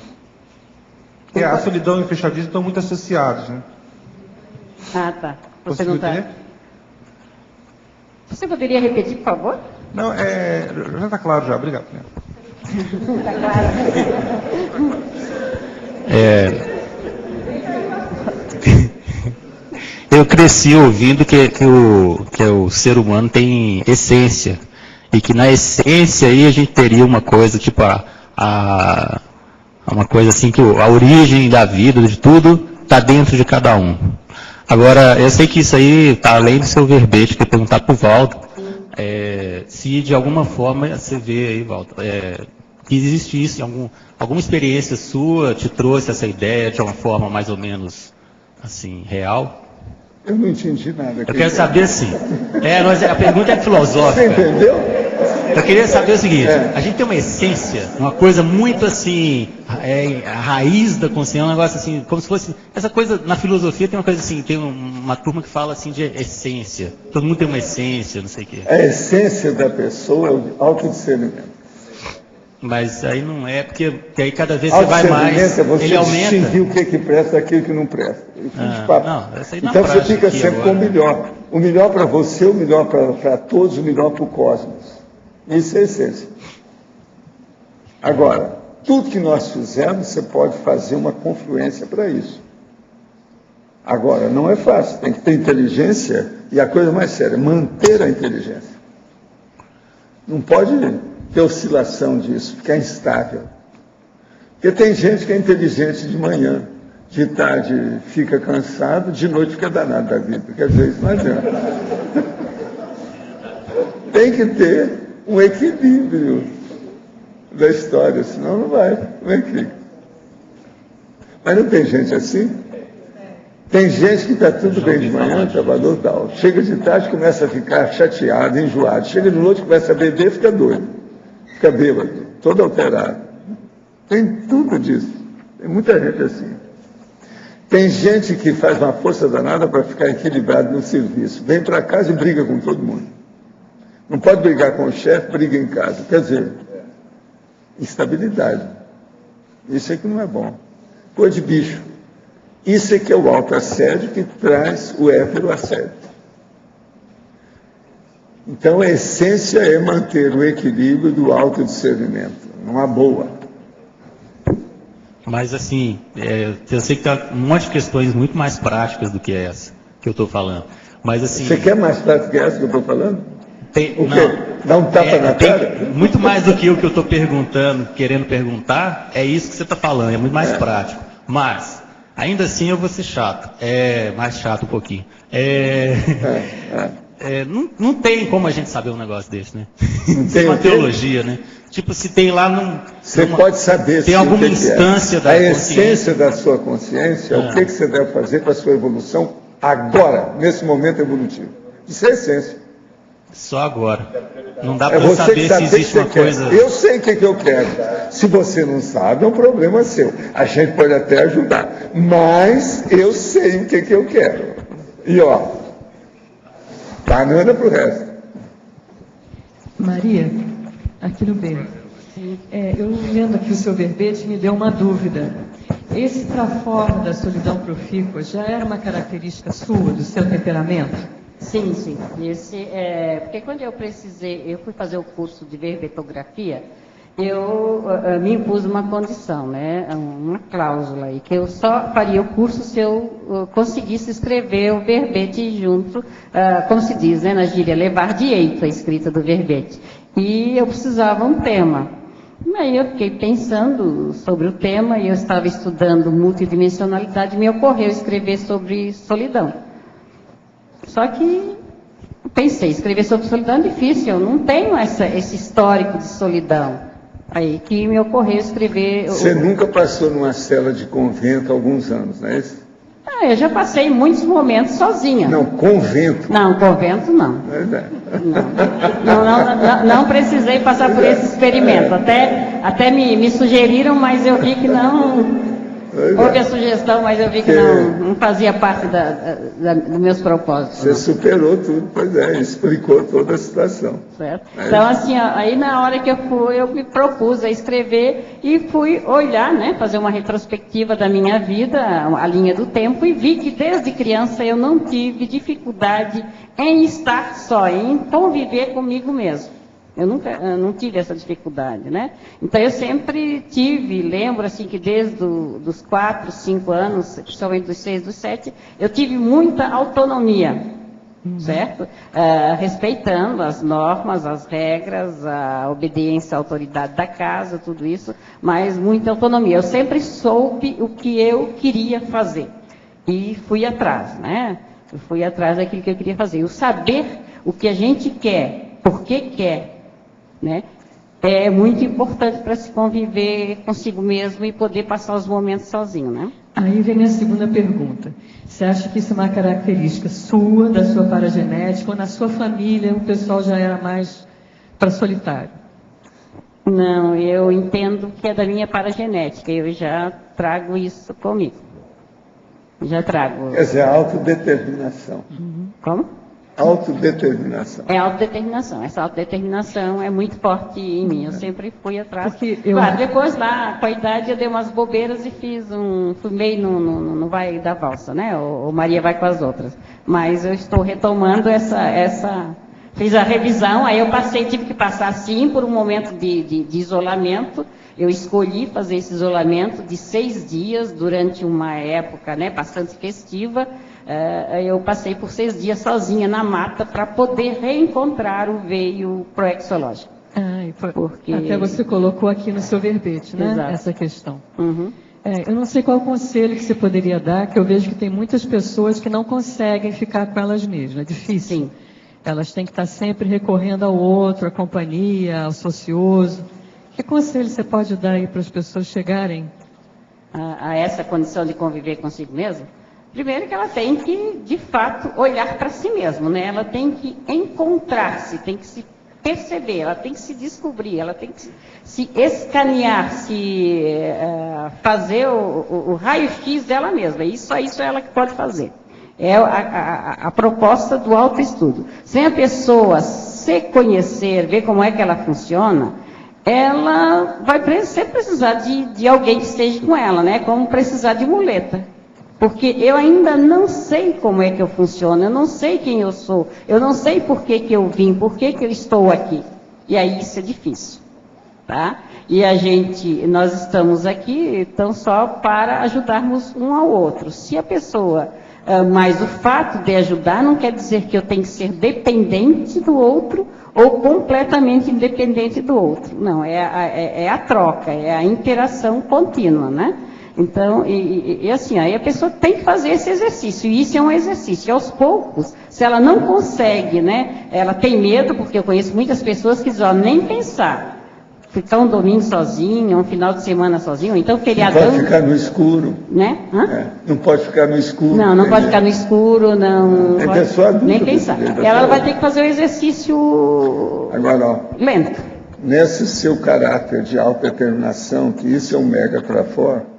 Porque a solidão e o fechadismo estão muito associados, né? Ah, tá. Você não está... Você poderia repetir, por favor? Não, já está claro já, obrigado. Está claro. Eu cresci ouvindo que o ser humano tem essência, e que na essência aí a gente teria uma coisa, tipo uma coisa assim, que a origem da vida, de tudo, está dentro de cada um. Agora, eu sei que isso aí está além do seu verbete, que eu perguntar para o Valdo, se de alguma forma você vê aí, Valdo, que existe isso, alguma experiência sua te trouxe essa ideia de uma forma mais ou menos assim, real? Eu não entendi nada. Eu quero saber assim. A pergunta é filosófica. Você entendeu? Eu queria saber o seguinte: a gente tem uma essência, uma coisa muito assim, a raiz da consciência, um negócio assim, como se fosse. Essa coisa, na filosofia tem uma coisa assim, tem uma turma que fala assim de essência. Todo mundo tem uma essência, não sei o quê. A essência da pessoa é o autodiscernimento. Mas aí não é, porque aí cada vez você vai mais, é você ele aumenta. distinguir o que presta daquilo que não presta. Então você fica sempre com o melhor. O melhor para você, o melhor para todos, o melhor para o cosmos. Isso é a essência. Agora, tudo que nós fizermos, você pode fazer uma confluência para isso. Agora, não é fácil. Tem que ter inteligência, e a coisa mais séria, manter a inteligência. Não pode ter oscilação disso, ficar instável. Porque tem gente que é inteligente de manhã, de tarde fica cansado, de noite fica danado da vida. Quer dizer, isso não adianta. Tem que ter um equilíbrio da história, senão não vai. Como é que fica? Mas não tem gente assim? Tem gente que está tudo bem de manhã, trabalhou tal. Chega de tarde, começa a ficar chateado, enjoado. Chega de noite, começa a beber, fica doido. Fica bêbado, todo alterado. Tem tudo disso. Tem muita gente assim. Tem gente que faz uma força danada para ficar equilibrado no serviço. Vem para casa e briga com todo mundo. Não pode brigar com o chefe, briga em casa. Quer dizer, instabilidade. Isso é que não é bom. Coisa de bicho. Isso é que é o autoassédio que traz o heteroassédio. Então, a essência é manter o equilíbrio do autodiscernimento, numa boa. Mas, assim, eu sei que tem um monte de questões muito mais práticas do que essa que eu estou falando. Mas, assim... Você quer mais prática que essa que eu estou falando? O quê? Dá um tapa na cara? Muito mais do que o que eu estou perguntando, querendo perguntar, é isso que você está falando, é muito mais prático. Mas, ainda assim, eu vou ser chato. Mais chato um pouquinho. Não tem como a gente saber um negócio desse, né? Não tem uma teologia, né? Tipo, se tem lá Você pode saber tem alguma instância da consciência. A essência da sua consciência, o que você deve fazer para a sua evolução agora, nesse momento evolutivo. Isso é a essência. Só agora. Não dá para saber se existe uma coisa... Eu sei o que eu quero. Se você não sabe, é um problema seu. A gente pode até ajudar. Mas eu sei o que eu quero. E ó, banana para o resto. Maria, aqui no B. Eu lendo aqui o seu verbete me deu uma dúvida. Esse traforma da solidão profícua já era uma característica sua, do seu temperamento? Sim. Porque quando eu fui fazer o curso de verbetografia, Eu me impus uma condição, né, uma cláusula aí, que eu só faria o curso se eu conseguisse escrever o verbete junto, como se diz, né, na gíria, levar direito a escrita do verbete. E eu precisava um tema. Aí eu fiquei pensando sobre o tema, e eu estava estudando multidimensionalidade, e me ocorreu escrever sobre solidão. Só que pensei, escrever sobre solidão é difícil, eu não tenho esse histórico de solidão. Aí que me ocorreu escrever... Você nunca passou numa cela de convento há alguns anos, não é isso? Eu já passei muitos momentos sozinha. Não, convento. Não, convento não. Não precisei passar por esse experimento. Até me sugeriram, mas eu vi que não... Houve a sugestão, mas eu vi que não fazia parte dos meus propósitos. Você superou tudo, pois é, explicou toda a situação. Certo? Então, assim, aí na hora que eu me propus a escrever e fui olhar, né, fazer uma retrospectiva da minha vida, a linha do tempo, e vi que desde criança eu não tive dificuldade em estar só, em conviver comigo mesmo. Eu não tive essa dificuldade, né? Então, eu sempre lembro assim, que desde os 4, 5 anos, principalmente dos 6, dos 7, eu tive muita autonomia, certo? Respeitando as normas, as regras, a obediência à autoridade da casa, tudo isso, mas muita autonomia. Eu sempre soube o que eu queria fazer e fui atrás, né? Eu fui atrás daquilo que eu queria fazer. O saber o que a gente quer, por que quer, né? É muito importante para se conviver consigo mesmo e poder passar os momentos sozinho, né? Aí vem a segunda pergunta. Você acha que isso é uma característica sua, da sua paragenética, ou na sua família o pessoal já era mais para solitário? Não, eu entendo que é da minha paragenética, eu já trago isso comigo. Já trago. Quer dizer, a autodeterminação. Como? Autodeterminação. É autodeterminação. Essa autodeterminação é muito forte em mim. Eu sempre fui atrás. Eu... Claro, depois lá, com a idade, eu dei umas bobeiras e fui meio no vai da valsa, né? Ou Maria vai com as outras. Mas eu estou retomando fiz a revisão, aí eu tive que passar sim por um momento de isolamento. Eu escolhi fazer esse isolamento de 6 dias durante uma época, né, bastante festiva. Eu passei por 6 dias sozinha na mata para poder reencontrar o veio proexológico. Porque... Até você colocou aqui no seu verbete, né? Exato. Essa questão. Eu não sei qual conselho que você poderia dar, que eu vejo que tem muitas pessoas que não conseguem ficar com elas mesmas. É difícil. Sim. Elas têm que estar sempre recorrendo ao outro, à companhia, ao socioso. Que conselho você pode dar aí para as pessoas chegarem a essa condição de conviver consigo mesma? Primeiro que ela tem que, de fato, olhar para si mesma, né? Ela tem que encontrar-se, tem que se perceber, ela tem que se descobrir, ela tem que se escanear, fazer o raio-x dela mesma. Isso é ela que pode fazer. É a proposta do autoestudo. Sem a pessoa se conhecer, ver como é que ela funciona, ela vai sempre precisar de alguém que esteja com ela, né? Como precisar de muleta. Porque eu ainda não sei como é que eu funciono, eu não sei quem eu sou, eu não sei por que eu vim, por que eu estou aqui. E aí isso é difícil, tá? E nós estamos aqui, então, só para ajudarmos um ao outro. Se a pessoa, mas o fato de ajudar não quer dizer que eu tenho que ser dependente do outro ou completamente independente do outro. Não, é a troca, é a interação contínua, né? Então, assim, aí a pessoa tem que fazer esse exercício, e isso é um exercício. E aos poucos, se ela não consegue, né, ela tem medo, porque eu conheço muitas pessoas que dizem, nem pensar, ficar um domingo sozinho, um final de semana sozinho, então feriadão... Não pode ficar no escuro. Né? Não pode ficar no escuro. Não pode ficar no escuro, não pode adulta, nem pensar. Ela vai ter que fazer o exercício lento. Nesse seu caráter de autodeterminação, que isso é um mega para fora,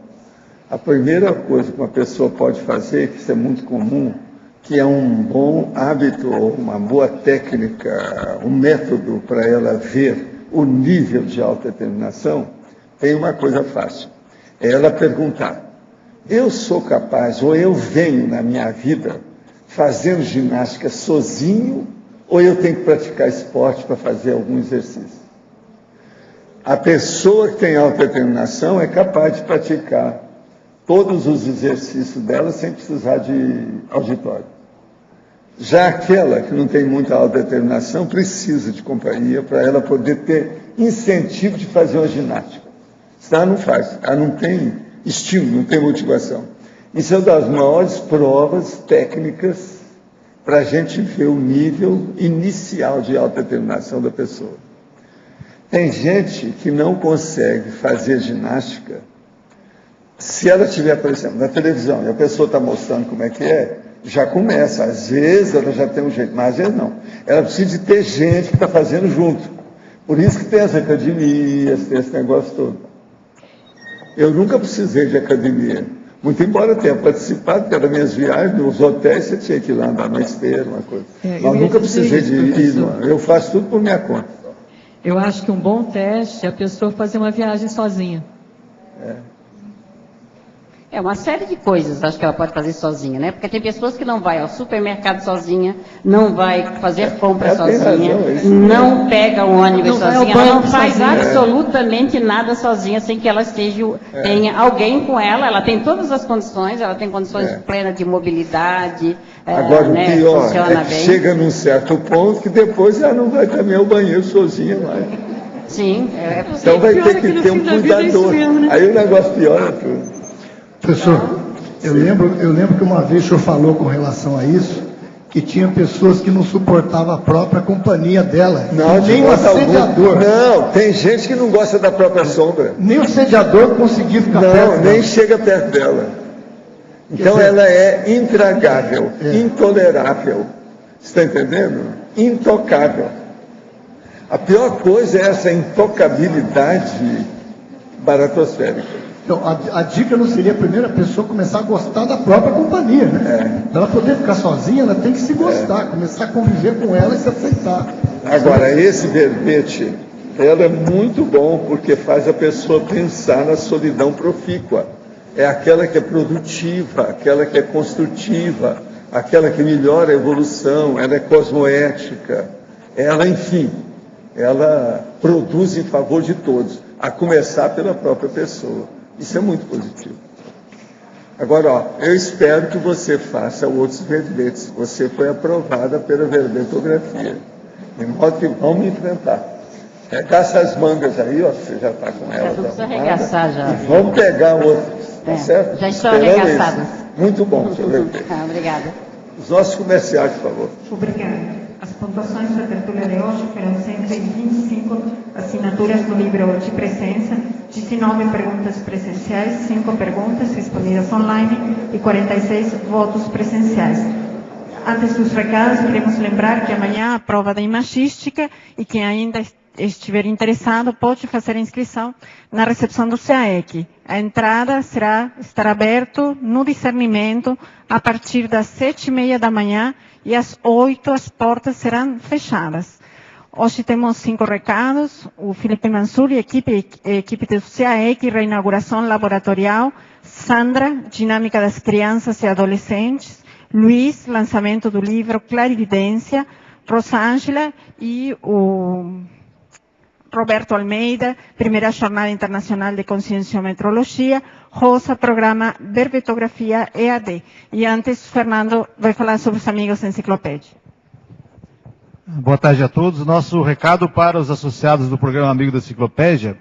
a primeira coisa que uma pessoa pode fazer, que isso é muito comum, que é um bom hábito, ou uma boa técnica, um método para ela ver o nível de autodeterminação, tem uma coisa fácil. É ela perguntar, eu sou capaz, ou eu venho na minha vida fazendo ginástica sozinho, ou eu tenho que praticar esporte para fazer algum exercício? A pessoa que tem autodeterminação é capaz de praticar todos os exercícios dela sem precisar de auditório. Já aquela que não tem muita autodeterminação precisa de companhia para ela poder ter incentivo de fazer uma ginástica. Senão ela não faz, ela não tem estímulo, não tem motivação. Isso é uma das maiores provas técnicas para a gente ver o nível inicial de autodeterminação da pessoa. Tem gente que não consegue fazer ginástica se ela estiver, por exemplo, na televisão e a pessoa está mostrando como é que é, já começa. Às vezes ela já tem um jeito, mas às vezes não. Ela precisa de ter gente que está fazendo junto. Por isso que tem as academias, tem esse negócio todo. Eu nunca precisei de academia. Muito embora tenha participado pelas minhas viagens, nos hotéis você tinha que ir lá andar na esteira, uma coisa. Mas nunca precisei de ir, não. Eu faço tudo por minha conta. Eu acho que um bom teste é a pessoa fazer uma viagem sozinha. É uma série de coisas, acho que ela pode fazer sozinha, né? Porque tem pessoas que não vai ao supermercado sozinha, não vai fazer compra sozinha, não pega o ônibus sozinha, ela não faz absolutamente nada sozinha, sem que ela tenha alguém com ela. Ela tem todas as condições, ela tem condições plenas de mobilidade. Agora, o pior é que chega num certo ponto que depois ela não vai caminhar ao banheiro sozinha mais. Sim, é possível. Então vai ter que ter um cuidador. Aí o negócio piora tudo. Professor, eu lembro que uma vez o senhor falou com relação a isso, que tinha pessoas que não suportavam a própria companhia dela. Não, nem o assediador. Não, tem gente que não gosta da própria sombra. Nem o assediador conseguia ficar perto dela. Não, nem chega perto dela. Então ela é intragável, intolerável. Você está entendendo? Intocável. A pior coisa é essa intocabilidade baratosférica. Então, a dica não seria a primeira pessoa começar a gostar da própria companhia, né? Para ela poder ficar sozinha, ela tem que se gostar, começar a conviver com ela e se aceitar. Agora, esse verbete, ela é muito bom porque faz a pessoa pensar na solidão profícua. É aquela que é produtiva, aquela que é construtiva, aquela que melhora a evolução, ela é cosmoética, ela, enfim, ela produz em favor de todos, a começar pela própria pessoa. Isso é muito positivo. Agora, eu espero que você faça outros verbetes. Você foi aprovada pela verbetografia. De modo que vamos enfrentar. Regaça as mangas aí, ó, você já está com ela. Já precisa arregaçar já. E vamos pegar outros, tá certo? Já estão arregaçadas. Muito bom, seu verbete. Obrigada. Os nossos comerciais, por favor. Obrigada. As pontuações da tertúlia de hoje foram 125 assinaturas do livro de presença, 19 perguntas presenciais, 5 perguntas respondidas online e 46 votos presenciais. Antes dos recados, queremos lembrar que amanhã a prova da imagística e quem ainda estiver interessado pode fazer a inscrição na recepção do SEAEC. A entrada estará aberta no discernimento a partir das 7h30 da manhã e às 8 as portas serão fechadas. Hoje temos 5 recados. O Felipe Mansur e equipe do SEAEC, reinauguração laboratorial. Sandra, dinâmica das crianças e adolescentes. Luiz, lançamento do livro Clarividência. Rosângela e o Roberto Almeida, primeira Jornada Internacional de Conscienciometrologia. Rosa, programa Verbetografia EAD. E antes, Fernando vai falar sobre os amigos da enciclopédia. Boa tarde a todos. Nosso recado para os associados do programa Amigo da Enciclopédia,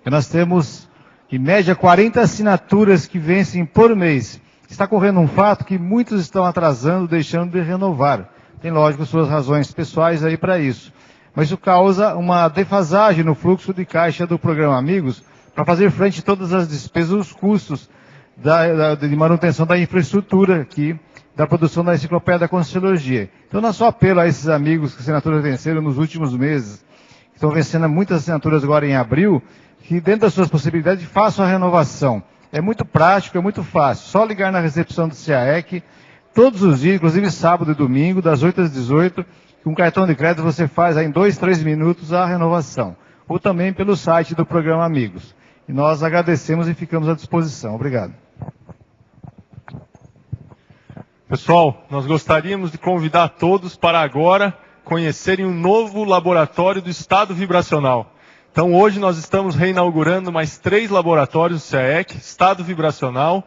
que nós temos, em média, 40 assinaturas que vencem por mês. Está correndo um fato que muitos estão atrasando, deixando de renovar. Tem, lógico, suas razões pessoais aí para isso. Mas isso causa uma defasagem no fluxo de caixa do programa Amigos para fazer frente a todas as despesas, os custos de manutenção da infraestrutura aqui, da produção da Enciclopédia da Conscienciologia. Então, nosso apelo a esses amigos que assinaturas venceram nos últimos meses, que estão vencendo muitas assinaturas agora em abril, que dentro das suas possibilidades façam a renovação. É muito prático, é muito fácil. Só ligar na recepção do SEAEC, todos os dias, inclusive sábado e domingo, das 8 às 18, com um cartão de crédito você faz aí em 2, 3 minutos a renovação. Ou também pelo site do programa Amigos. E nós agradecemos e ficamos à disposição. Obrigado. Pessoal, nós gostaríamos de convidar todos para agora conhecerem um novo laboratório do estado vibracional. Então, hoje nós estamos reinaugurando mais 3 laboratórios do CAEC, estado vibracional,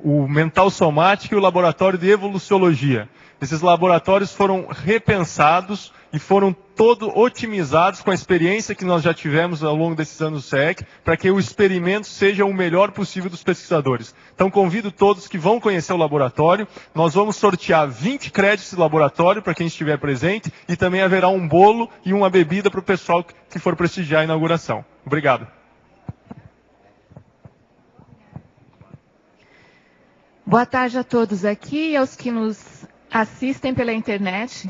o mental somático e o laboratório de evoluciologia. Esses laboratórios foram repensados e foram todos otimizados com a experiência que nós já tivemos ao longo desses anos do CAEC, para que o experimento seja o melhor possível dos pesquisadores. Então, convido todos que vão conhecer o laboratório. Nós vamos sortear 20 créditos de laboratório para quem estiver presente e também haverá um bolo e uma bebida para o pessoal que for prestigiar a inauguração. Obrigado. Boa tarde a todos aqui e aos que nos assistem pela internet.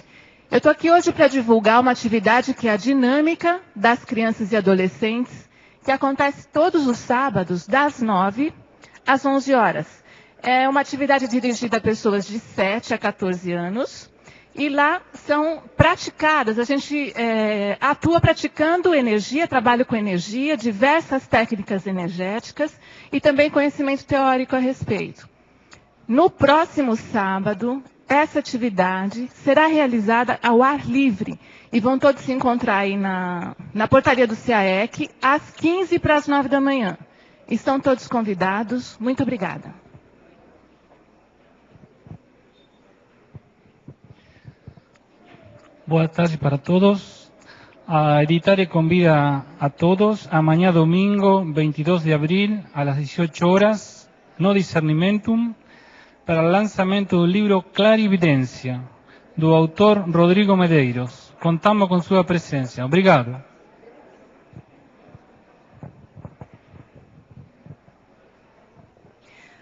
Eu estou aqui hoje para divulgar uma atividade que é a Dinâmica das Crianças e Adolescentes, que acontece todos os sábados, das 9 às 11 horas. É uma atividade dirigida a pessoas de 7 a 14 anos, e lá são praticadas, a gente atua praticando energia, trabalho com energia, diversas técnicas energéticas e também conhecimento teórico a respeito. No próximo sábado, essa atividade será realizada ao ar livre e vão todos se encontrar aí na portaria do CAEC às 15 para as 9 da manhã. Estão todos convidados. Muito obrigada. Boa tarde para todos. A Editare convida a todos a mañana domingo 22 de abril a las 18 horas, No Discernimentum, para o lançamento do livro Clarividência, do autor Rodrigo Medeiros. Contamos com sua presença. Obrigado.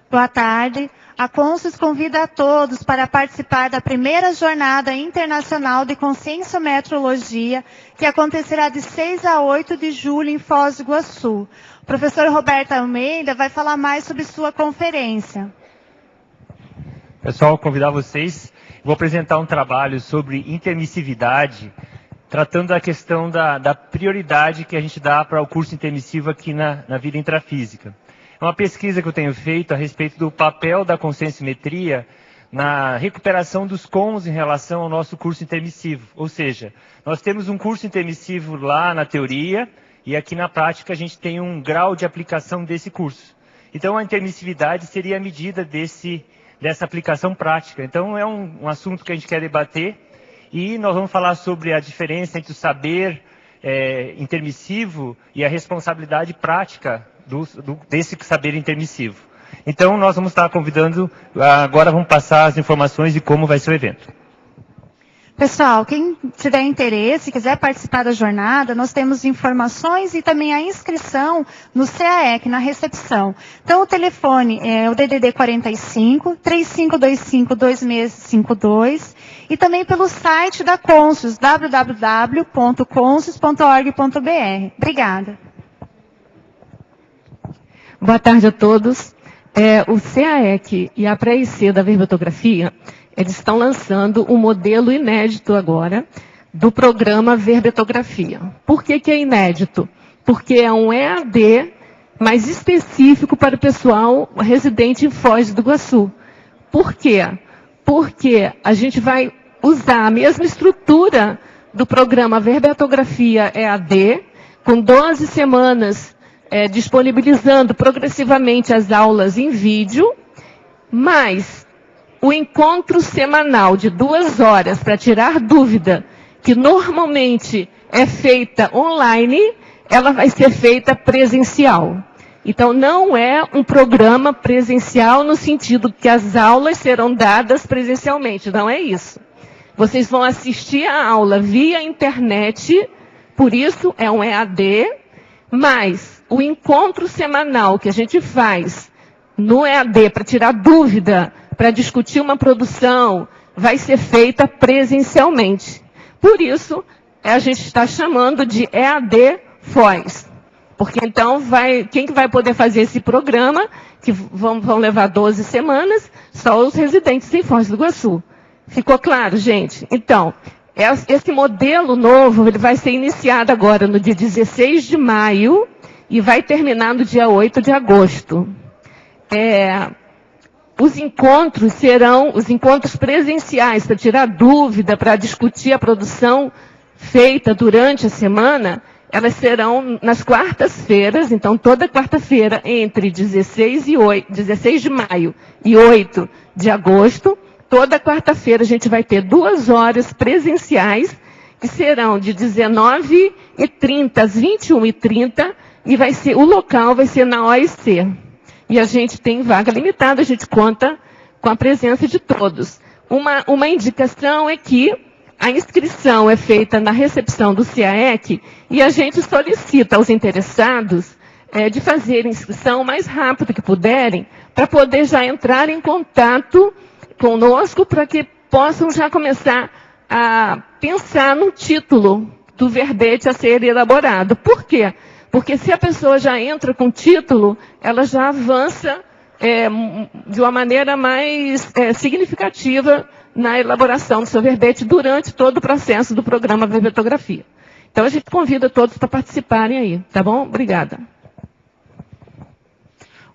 Boa tarde. A Consus convida a todos para participar da primeira Jornada Internacional de Conscienciometrologia, que acontecerá de 6 a 8 de julho em Foz do Iguaçu. O professor Roberto Almeida vai falar mais sobre sua conferência. Pessoal, convidar vocês, vou apresentar um trabalho sobre intermissividade, tratando da questão da prioridade que a gente dá para o curso intermissivo aqui na vida intrafísica. É uma pesquisa que eu tenho feito a respeito do papel da conscienciometria na recuperação dos cons em relação ao nosso curso intermissivo. Ou seja, nós temos um curso intermissivo lá na teoria e aqui na prática a gente tem um grau de aplicação desse curso. Então a intermissividade seria a medida dessa aplicação prática. Então é um assunto que a gente quer debater e nós vamos falar sobre a diferença entre o saber intermissivo e a responsabilidade prática desse saber intermissivo. Então nós vamos estar convidando, agora vamos passar as informações de como vai ser o evento. Pessoal, quem tiver interesse, quiser participar da jornada, nós temos informações e também a inscrição no CAEC, na recepção. Então, o telefone é o DDD 45 3525 2652 e também pelo site da Consus, www.consus.org.br. Obrigada. Boa tarde a todos. O CAEC e a pré-IC da verbetografia, eles estão lançando um modelo inédito agora do programa Verbetografia. Por que é inédito? Porque é um EAD mais específico para o pessoal residente em Foz do Iguaçu. Por quê? Porque a gente vai usar a mesma estrutura do programa Verbetografia EAD, com 12 semanas disponibilizando progressivamente as aulas em vídeo, mas o encontro semanal de 2 horas para tirar dúvida, que normalmente é feita online, ela vai ser feita presencial. Então, não é um programa presencial no sentido que as aulas serão dadas presencialmente, não é isso. Vocês vão assistir a aula via internet, por isso é um EAD, mas o encontro semanal que a gente faz no EAD para tirar dúvida, para discutir uma produção, vai ser feita presencialmente. Por isso, a gente está chamando de EAD Foz. Porque então, quem que vai poder fazer esse programa, que vão levar 12 semanas, só os residentes em Foz do Iguaçu. Ficou claro, gente? Então, esse modelo novo, ele vai ser iniciado agora no dia 16 de maio e vai terminar no dia 8 de agosto. Os encontros serão os encontros presenciais para tirar dúvida, para discutir a produção feita durante a semana, elas serão nas quartas-feiras, então toda quarta-feira, entre 16 de maio e 8 de agosto, toda quarta-feira a gente vai ter 2 horas presenciais, que serão de 19h30 às 21h30, e o local vai ser na OIC. E a gente tem vaga limitada, a gente conta com a presença de todos. Uma indicação é que a inscrição é feita na recepção do CAEC e a gente solicita aos interessados de fazer a inscrição o mais rápido que puderem, para poder já entrar em contato conosco, para que possam já começar a pensar no título do verbete a ser elaborado. Por quê? Porque se a pessoa já entra com título, ela já avança de uma maneira mais significativa na elaboração do seu verbete durante todo o processo do programa Verbetografia. Então a gente convida todos para participarem aí, tá bom? Obrigada.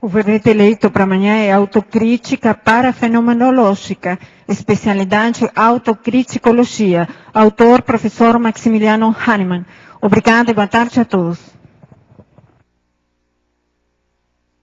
O verbete eleito para amanhã é Autocrítica Parafenomenológica, especialidade Autocriticologia. Autor, professor Maximiliano Hahnemann. Obrigada e boa tarde a todos.